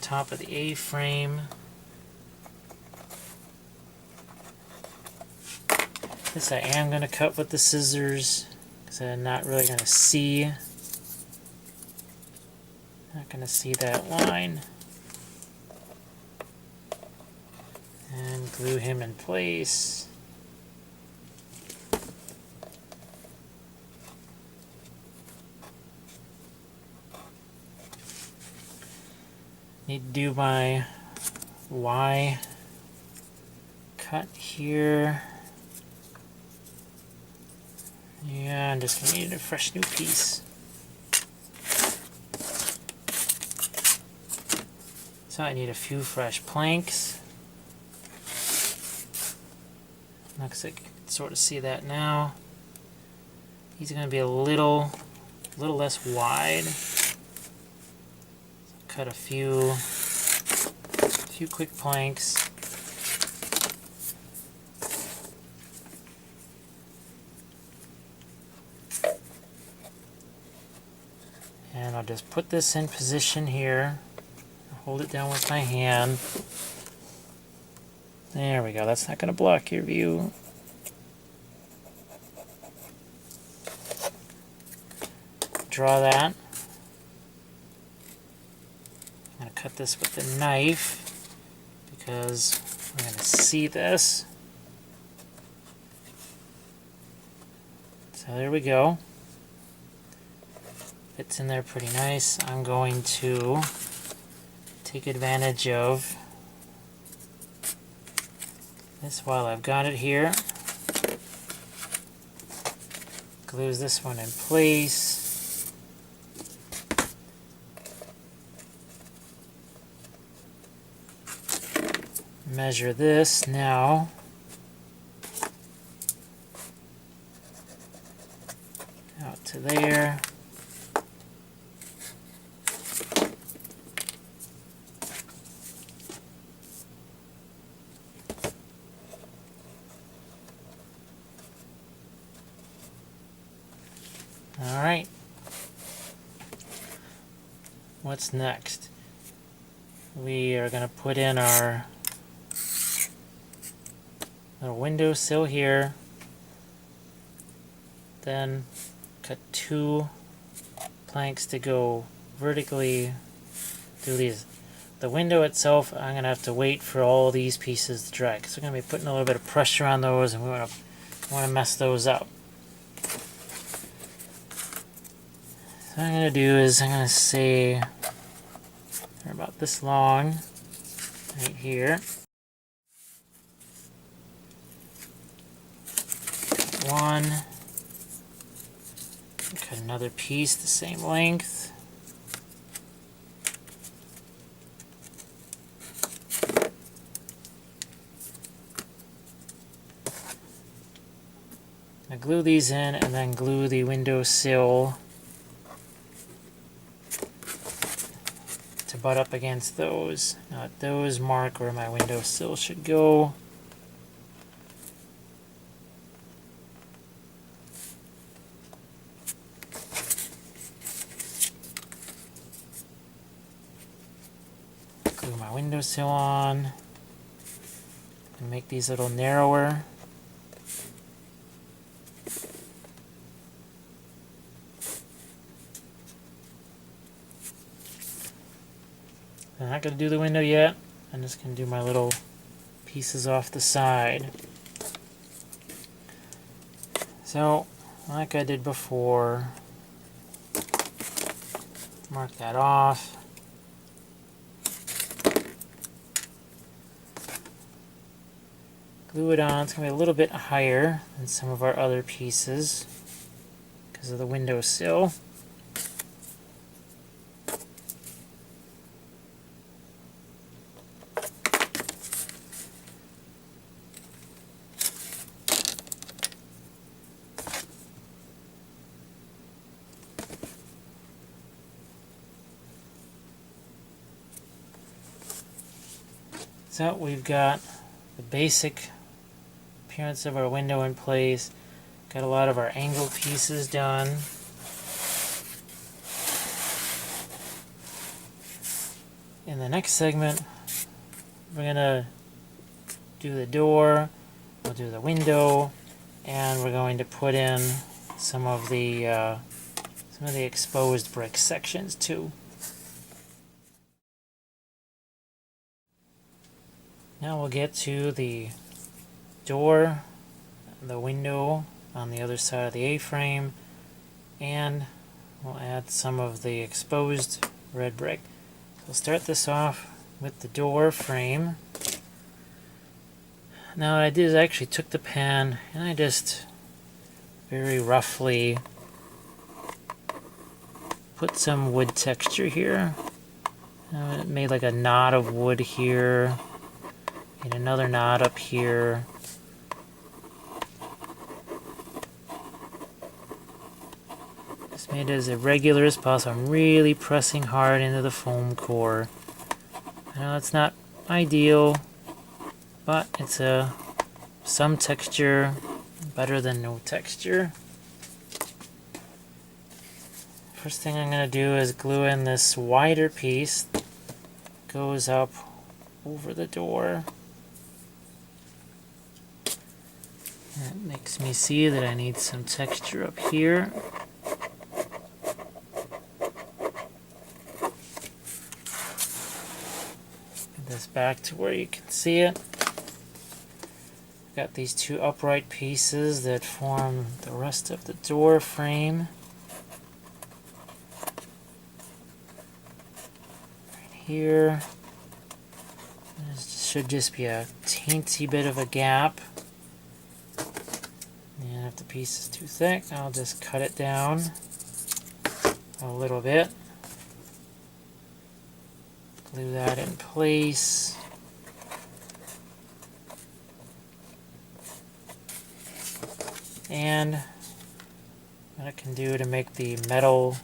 top of the A-frame. This I am going to cut with the scissors because I'm not really going to see. Not going to see that line. And glue him in place. Need to do my Y cut here. Yeah, I'm just going to need a fresh new piece. So I need a few fresh planks. Looks like sort of see that now. These are going to be a little less wide. Cut a few quick planks. And I'll just put this in position here. Hold it down with my hand. There we go. That's not going to block your view. Draw that. I'm going to cut this with the knife because I'm going to see this. So there we go. Fits in there pretty nice. I'm going to take advantage of this while I've got it here. Glue this one in place. Measure this now. Out to there. Alright, what's next? We are going to put in our little windowsill here, then cut 2 planks to go vertically through these. The window itself, I'm going to have to wait for all these pieces to dry, because we're going to be putting a little bit of pressure on those, and we want to mess those up. So what I'm going to do is I'm going to say they're about this long right here. Cut one. Cut another piece the same length. I glue these in and then glue the windowsill to butt up against those. Now those mark where my windowsill should go. Glue my windowsill on and make these a little narrower. I'm not going to do the window yet. I'm just going to do my little pieces off the side. So, like I did before, mark that off. Glue it on. It's going to be a little bit higher than some of our other pieces because of the windowsill. So we've got the basic appearance of our window in place. Got a lot of our angle pieces done. In the next segment, we're gonna do the door, we'll do the window, and we're going to put in some of the exposed brick sections too. Now we'll get to the door, the window on the other side of the A-frame, and we'll add some of the exposed red brick. We'll start this off with the door frame. Now what I did is I actually took the pen and I just very roughly put some wood texture here. It made like a knot of wood here. And another knot up here. Just made it as irregular as possible. I'm really pressing hard into the foam core. I know it's not ideal, but it's some texture, better than no texture. First thing I'm going to do is glue in this wider piece. Goes up over the door. That makes me see that I need some texture up here. Get this back to where you can see it. Got these two upright pieces that form the rest of the door frame. Right here. This should just be a teensy bit of a gap. And if the piece is too thick, I'll just cut it down a little bit. Glue that in place. And what I can do to make the metal,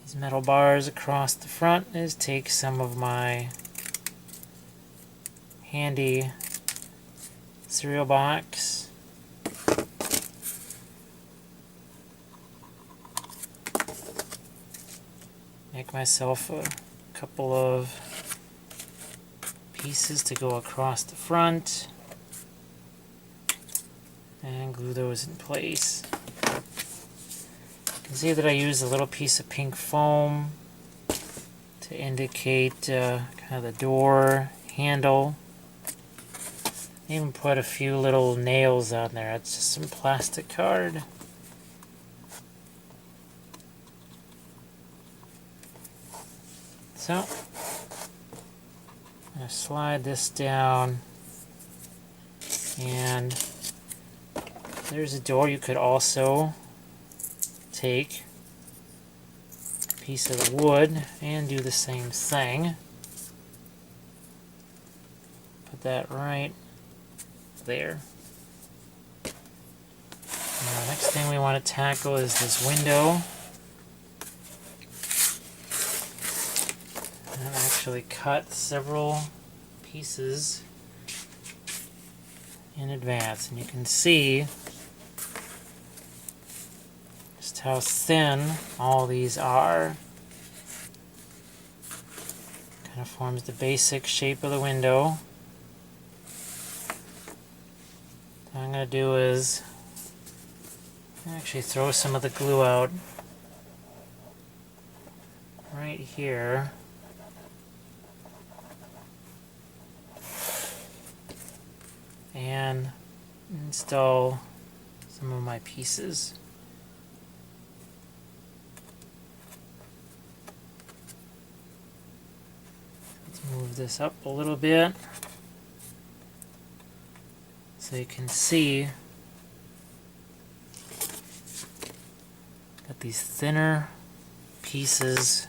these metal bars across the front, is take some of my handy cereal box, make myself a couple of pieces to go across the front, and glue those in place. You can see that I used a little piece of pink foam to indicate kind of the door handle. I even put a few little nails on there. It's just some plastic card. So, I'm going to slide this down, and there's a door. You could also take a piece of the wood and do the same thing. Put that right there. Now, next thing we want to tackle is this window. I've actually cut several pieces in advance, and you can see just how thin all these are. Kind of forms the basic shape of the window. What I'm going to do is actually throw some of the glue out right here. And install some of my pieces. Let's move this up a little bit so you can see got these thinner pieces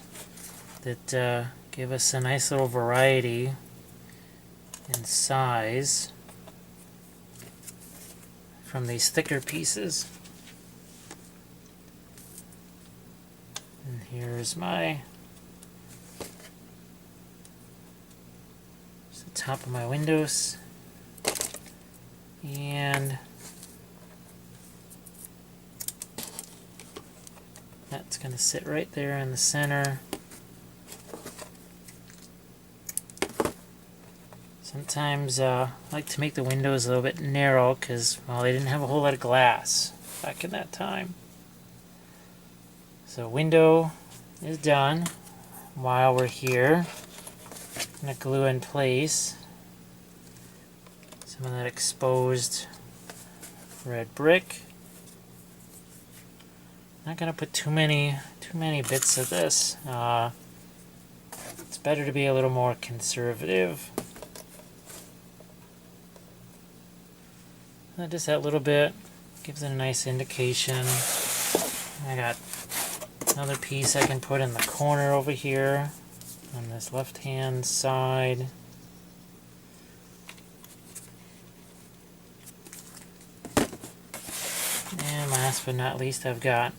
that give us a nice little variety in size from these thicker pieces. And here's my the top of my windows, and that's going to sit right there in the center. Sometimes I like to make the windows a little bit narrow because, well, they didn't have a whole lot of glass back in that time. So window is done. While we're here, I'm going to glue in place some of that exposed red brick. Not going to put too many bits of this. It's better to be a little more conservative. Just that little bit gives it a nice indication. I got another piece I can put in the corner over here on this left hand side. And last but not least, I've got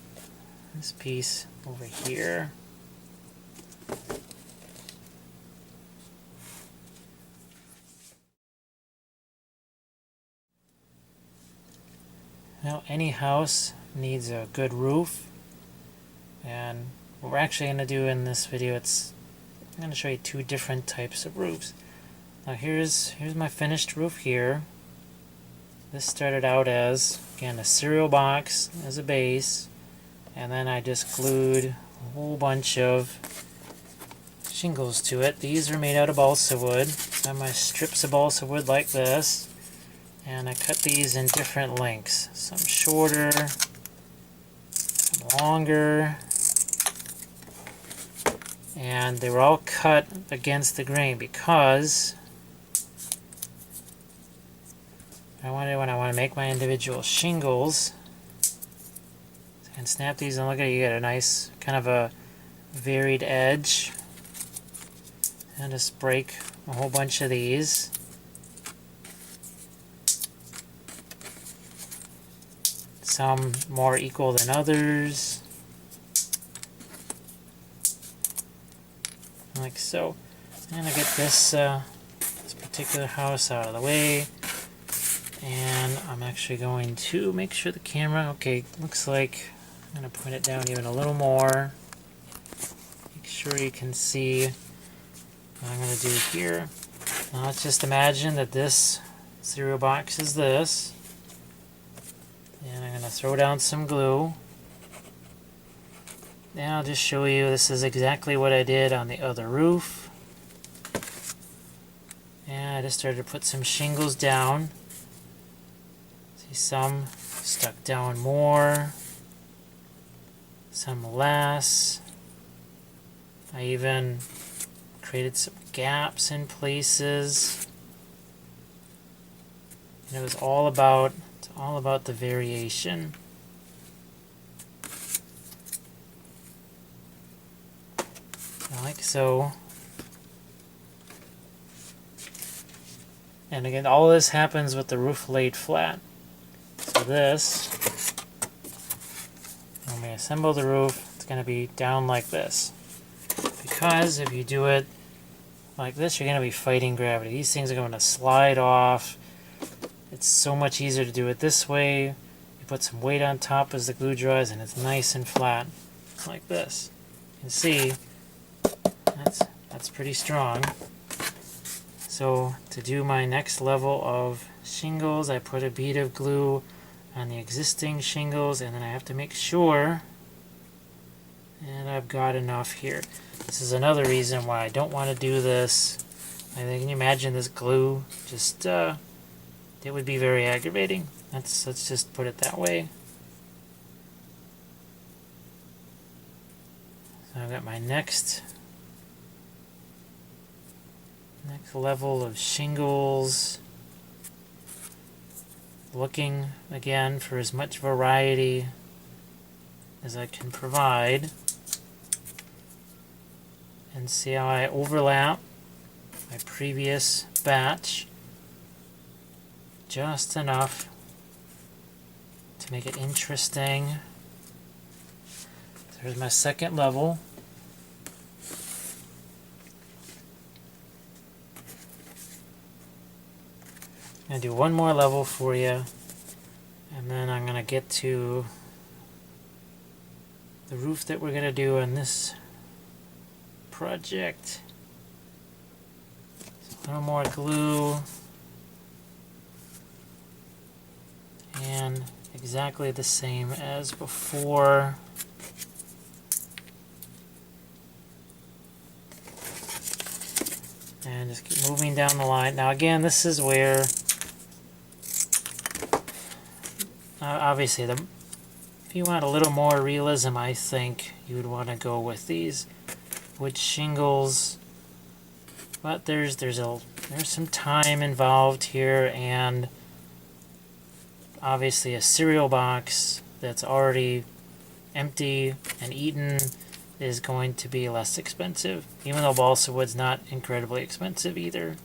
this piece over here. Now, any house needs a good roof, and what we're actually going to do in this video, I'm going to show you two different types of roofs. Now here's my finished roof here. This started out as, again, a cereal box as a base, and then I just glued a whole bunch of shingles to it. These are made out of balsa wood. I have my strips of balsa wood like this. And I cut these in different lengths. Some shorter, some longer. And they were all cut against the grain because when I want to make my individual shingles, I can snap these and look at it, you get a nice kind of a varied edge. And just break a whole bunch of these. Some more equal than others, like so. And I get this particular house out of the way, and I'm actually going to make sure the camera, okay, looks like I'm going to point it down even a little more. Make sure you can see what I'm going to do here. Now let's just imagine that this cereal box is this. And I'm going to throw down some glue. And I'll just show you this is exactly what I did on the other roof. And I just started to put some shingles down. See, some stuck down more, some less. I even created some gaps in places. And it was all about the variation. Like so. And again, all this happens with the roof laid flat. So this, when we assemble the roof, it's going to be down like this. Because if you do it like this, you're going to be fighting gravity. These things are going to slide off. It's so much easier to do it this way. You put some weight on top as the glue dries, and it's nice and flat, like this. You can see that's pretty strong. So to do my next level of shingles, I put a bead of glue on the existing shingles, and then I have to make sure that I've got enough here. This is another reason why I don't want to do this. I think, can you imagine this glue just it would be very aggravating. Let's just put it that way. So I've got my next level of shingles. Looking again for as much variety as I can provide. And see how I overlap my previous batch. Just enough to make it interesting. There's my second level. I'm going to do one more level for you, and then I'm going to get to the roof that we're going to do on this project. So a little more glue. And exactly the same as before. And just keep moving down the line. Now again, this is where obviously if you want a little more realism, I think you would want to go with these wood shingles. But there's some time involved here, and obviously a cereal box that's already empty and eaten is going to be less expensive, even though balsa wood's not incredibly expensive either.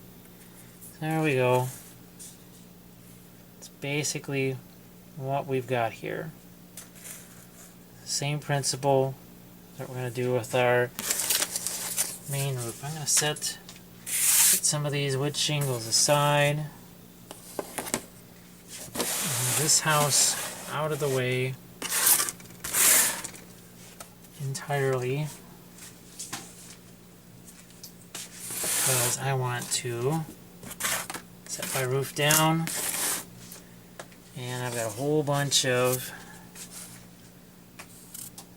There we go. It's basically what we've got here. Same principle that we're going to do with our main roof. I'm going to set some of these wood shingles aside. Move this house out of the way entirely because I want to set my roof down, and I've got a whole bunch of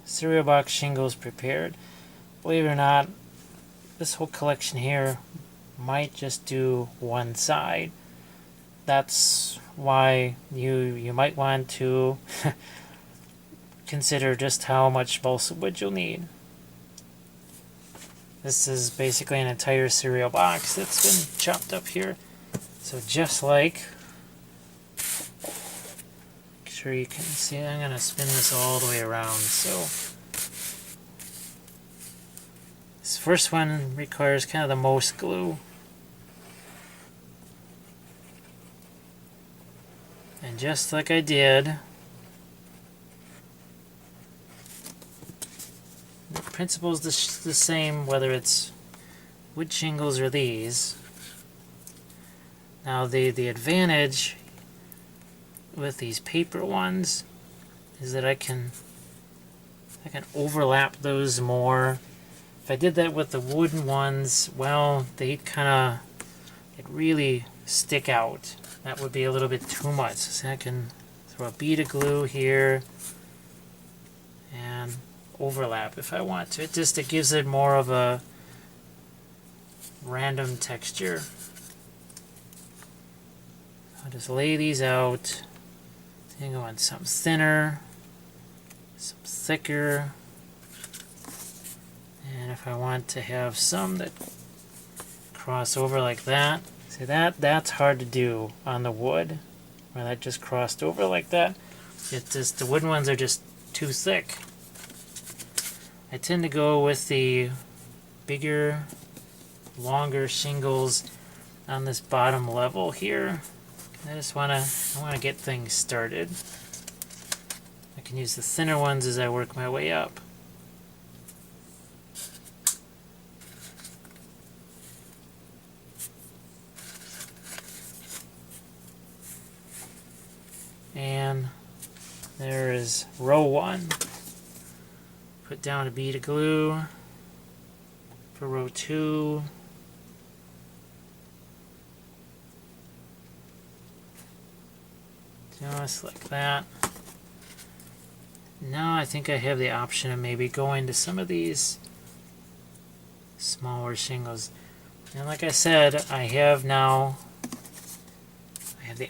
cereal box shingles prepared. Believe it or not, this whole collection here might just do one side. That's why you might want to consider just how much balsa wood you'll need. This is basically an entire cereal box that's been chopped up here. So just like, make sure you can see, I'm going to spin this all the way around. So this first one requires kind of the most glue. And just like I did, the principle is the same whether it's wood shingles or these. Now the advantage with these paper ones is that I can overlap those more. If I did that with the wooden ones, well, they'd really stick out. That would be a little bit too much. So I can throw a bead of glue here and overlap if I want to. It gives it more of a random texture. I'll just lay these out. Then go on some thinner, some thicker, and if I want to have some that cross over like that, see that's hard to do on the wood, where that just crossed over like that. It's just the wooden ones are just too thick. I tend to go with the bigger, longer shingles on this bottom level here. I want to get things started. I can use the thinner ones as I work my way up. And there is row 1. Put down a bead of glue for row 2. Just like that. Now I think I have the option of maybe going to some of these smaller shingles. And like I said, I have the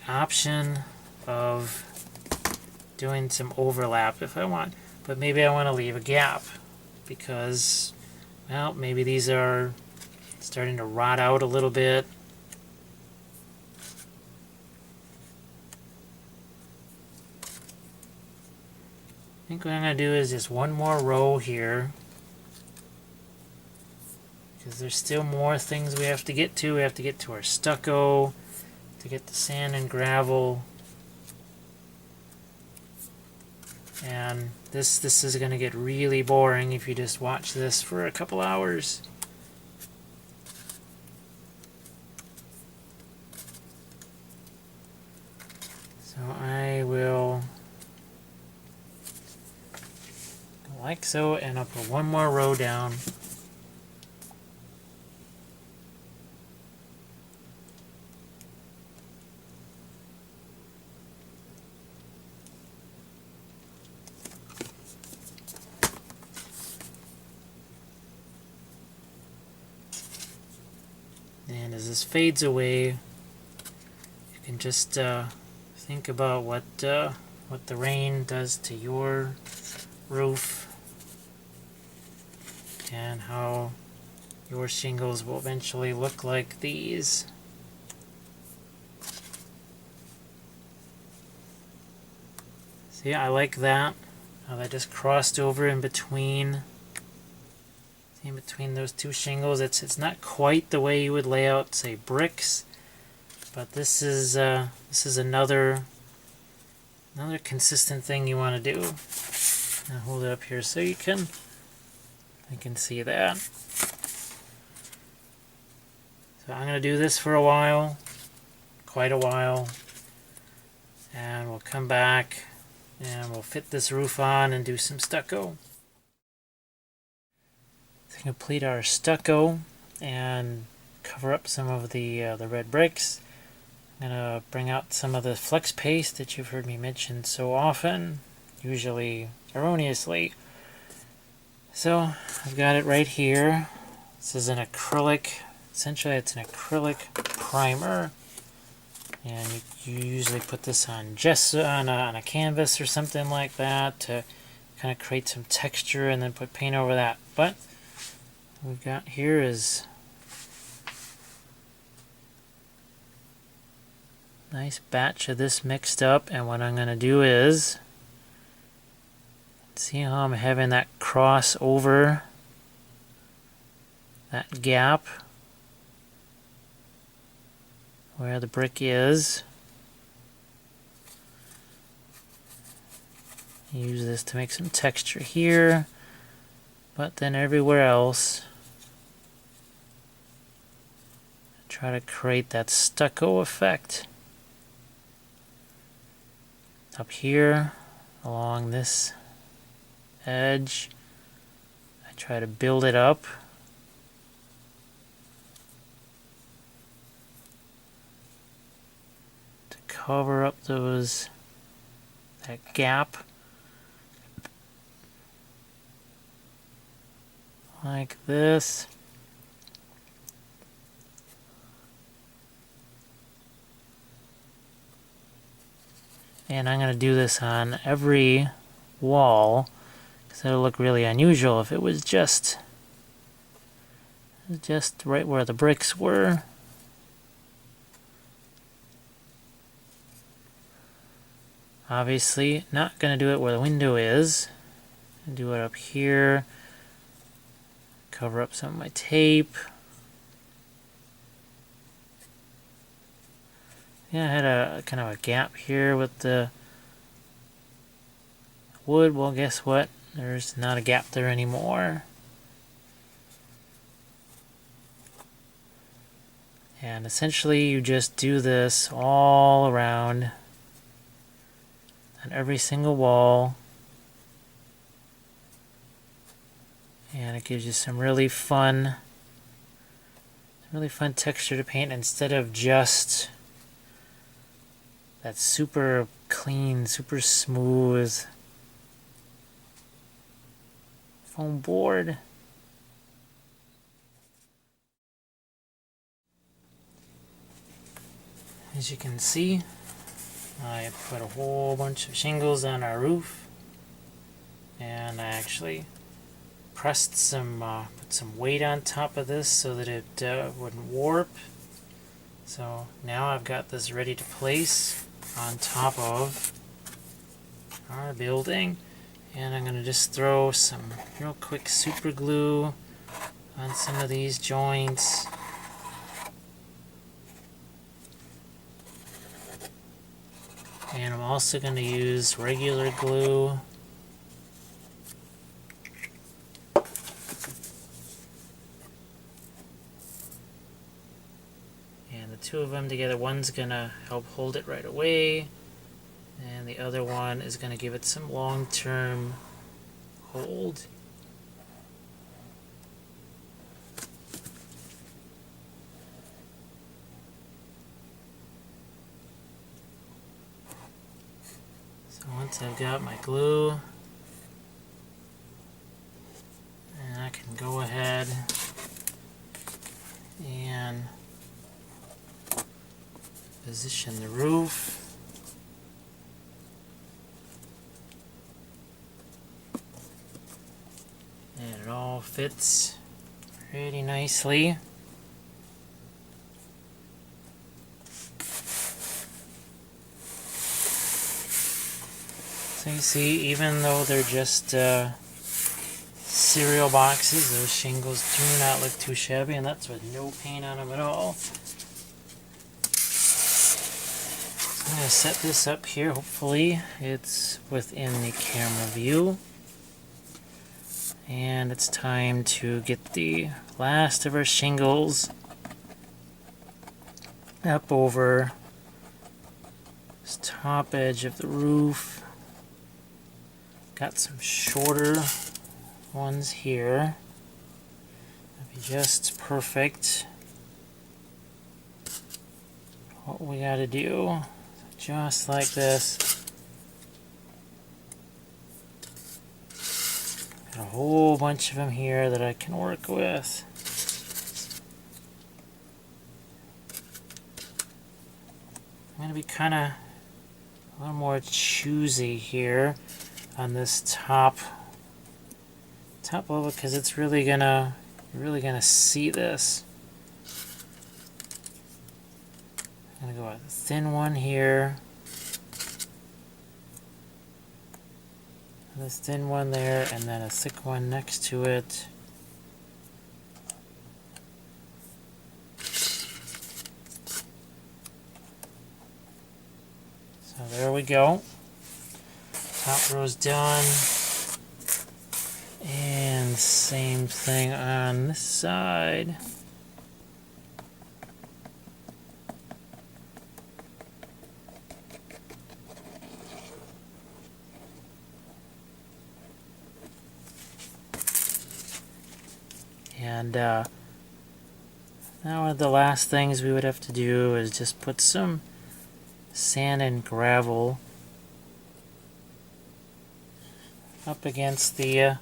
option of doing some overlap if I want. But maybe I want to leave a gap because, well, maybe these are starting to rot out a little bit. I think what I'm going to do is just one more row here, because there's still more things we have to get to. We have to get to our stucco, to get the sand and gravel, and this is going to get really boring if you just watch this for a couple hours. So I will like so, and I'll put one more row down. And as this fades away, you can just think about what the rain does to your roof and how your shingles will eventually look like these. See, I like that. How that just crossed over in between. In between those two shingles. It's not quite the way you would lay out, say, bricks, but this is another Another consistent thing you want to do. I'll hold it up here so you can see that. So I'm going to do this for a while, quite a while, and we'll come back and we'll fit this roof on and do some stucco. To complete our stucco and cover up some of the red bricks, I'm going to bring out some of the flex paste that you've heard me mention so often, usually erroneously. So I've got it right here. This is an acrylic, essentially it's an acrylic primer, and you usually put this on gesso, on a canvas or something like that to kind of create some texture and then put paint over that. But what we've got here is a nice batch of this mixed up, and what I'm going to do is, see how I'm having that cross over that gap where the brick is. Use this to make some texture here, but then everywhere else try to create that stucco effect. Up here along this edge, I try to build it up. To cover up that gap. Like this. And I'm going to do this on every wall, because it'll look really unusual if it was just right where the bricks were. Obviously, not going to do it where the window is. Do it up here. Cover up some of my tape. Yeah, I had a kind of a gap here with the wood. Well, guess what? There's not a gap there anymore. And essentially you just do this all around on every single wall. And it gives you some really fun texture to paint, instead of just that super clean, super smooth foam board. As you can see, I put a whole bunch of shingles on our roof, and I actually pressed put some weight on top of this so that it wouldn't warp. So now I've got this ready to place on top of our building, and I'm going to just throw some real quick super glue on some of these joints. And I'm also going to use regular glue. And the two of them together, one's going to help hold it right away, and the other one is going to give it some long-term hold. So once I've got my glue, and I can go ahead and position the roof. And it all fits pretty nicely. So you see, even though they're just cereal boxes, those shingles do not look too shabby, and that's with no paint on them at all. I'm going to set this up here. Hopefully it's within the camera view. And it's time to get the last of our shingles up over this top edge of the roof. Got some shorter ones here. That'd be just perfect. What we gotta do, just like this. Got a whole bunch of them here that I can work with. I'm going to be kind of a little more choosy here on this top level because it's really gonna see this. I'm gonna go with a thin one here, and this thin one there, and then a thick one next to it. So there we go. Top row's done. And same thing on this side. And now one of the last things we would have to do is just put some sand and gravel up against the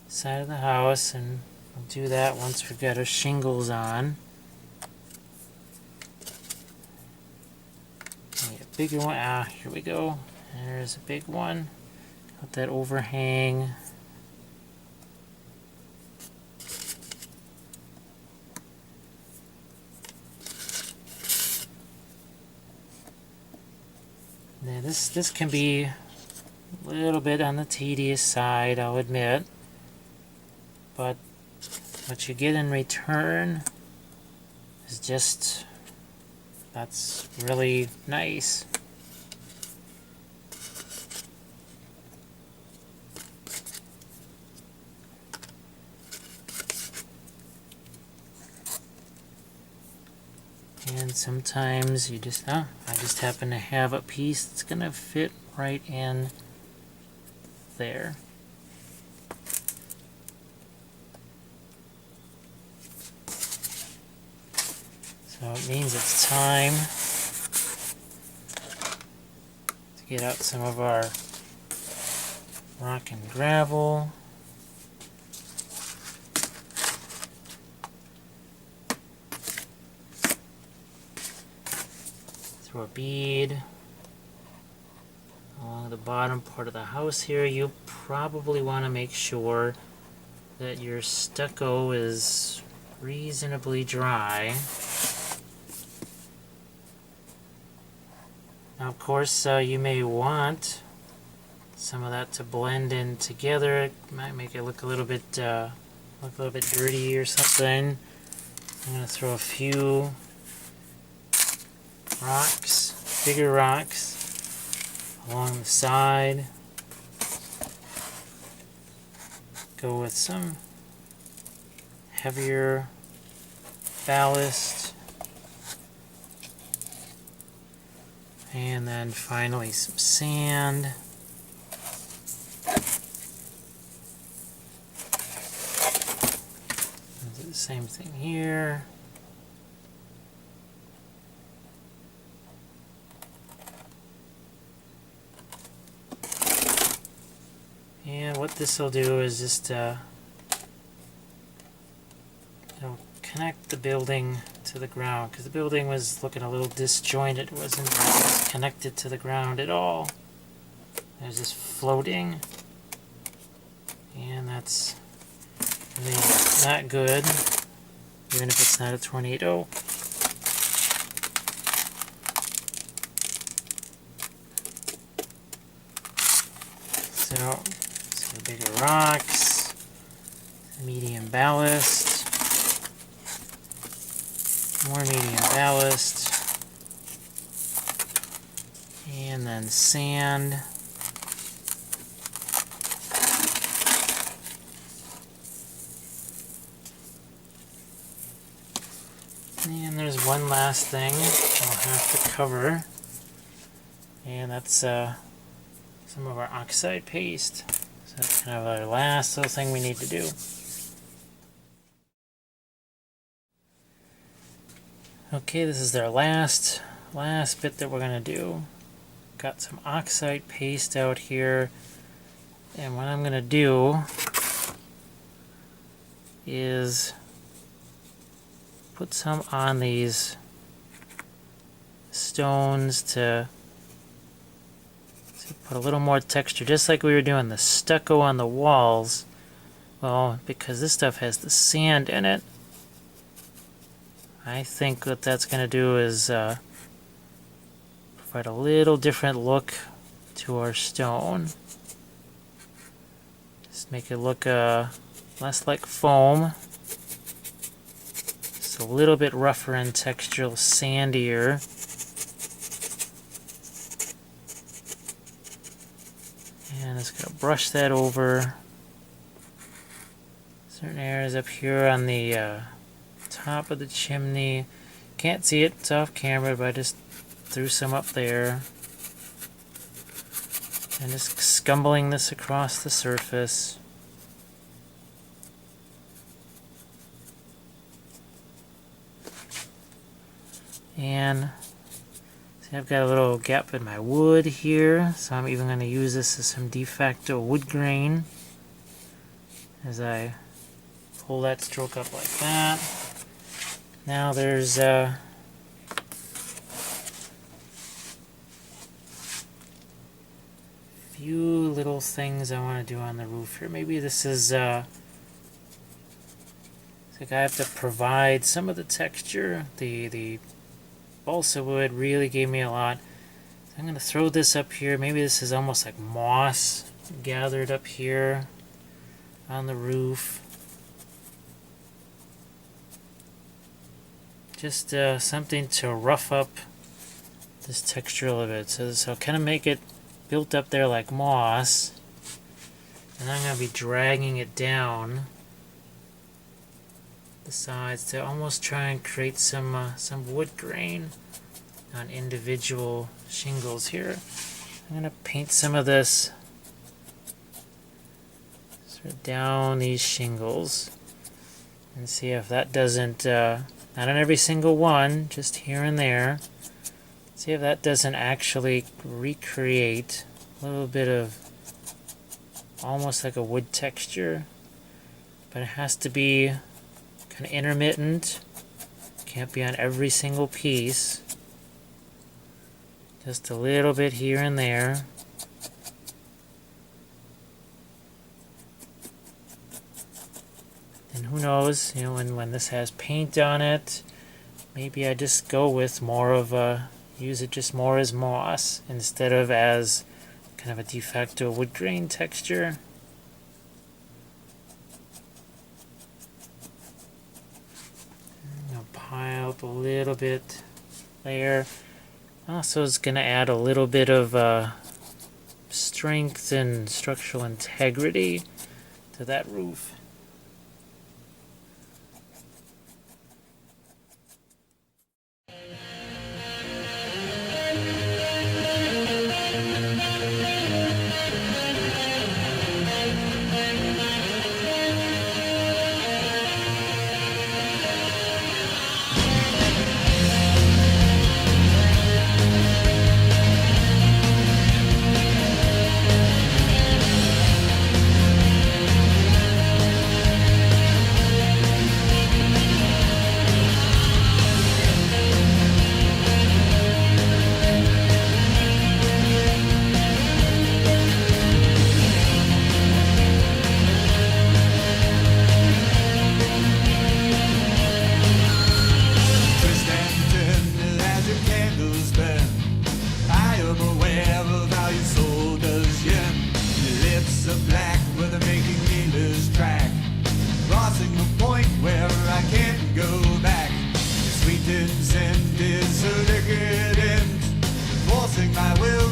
side of the house, and we'll do that once we've got our shingles on. A bigger one. Here we go. There's a big one. Got that overhang. Now this can be a little bit on the tedious side, I'll admit, but what you get in return is just, that's really nice. And sometimes you just, I just happen to have a piece that's gonna fit right in there. So it means it's time to get out some of our rock and gravel. Throw a bead along the bottom part of the house here. You probably want to make sure that your stucco is reasonably dry. Now, of course, you may want some of that to blend in together. It might make it look a little bit dirty or something. I'm going to throw a few rocks, bigger rocks, along the side. Go with some heavier ballast. And then finally some sand. Do the same thing here. And what this will do is just it'll connect the building to the ground, because the building was looking a little disjointed. It wasn't connected to the ground at all. It was just floating, and that's really not good, even if it's not a tornado. So, some bigger rocks, medium ballast, more medium ballast, And then sand. And there's one last thing I'll have to cover. And that's some of our oxide paste. So that's kind of our last little thing we need to do. Okay, this is our last bit that we're going to do. Got some oxide paste out here. And what I'm going to do is put some on these stones to put a little more texture, just like we were doing the stucco on the walls. Well, because this stuff has the sand in it, I think what that's going to do is provide a little different look to our stone. Just make it look less like foam. Just a little bit rougher in texture, sandier. And it's going to brush that over certain areas up here on the top of the chimney. Can't see it, it's off camera, but I just threw some up there. And just scumbling this across the surface. And see, I've got a little gap in my wood here, so I'm even going to use this as some de facto wood grain as I pull that stroke up like that. Now there's few little things I want to do on the roof here. Maybe this is like I have to provide some of the texture. The balsa wood really gave me a lot. So I'm going to throw this up here. Maybe this is almost like moss gathered up here on the roof. Just something to rough up this texture a little bit. So kind of make it built up there like moss. And I'm going to be dragging it down the sides to almost try and create some wood grain on individual shingles here. I'm going to paint some of this sort of down these shingles and see if that doesn't, not on every single one, just here and there, see if that doesn't actually recreate a little bit of almost like a wood texture, but it has to be kind of intermittent. Can't be on every single piece. Just a little bit here and there. And who knows, you know, when this has paint on it, maybe I just go with more of a, use it just more as moss instead of as kind of a de facto wood grain texture. Pile up a little bit there. Also, it's going to add a little bit of strength and structural integrity to that roof.
Sweetens and is a decadent, forcing my will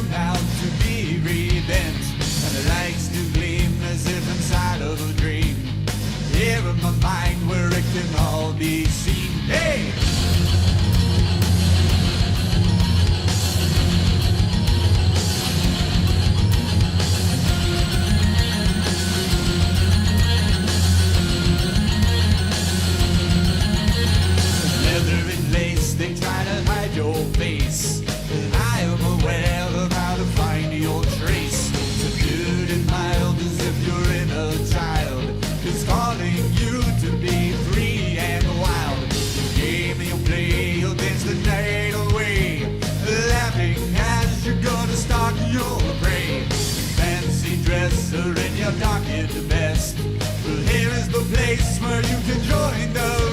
hairdresser in your dark best. Well, here is the place where you can join the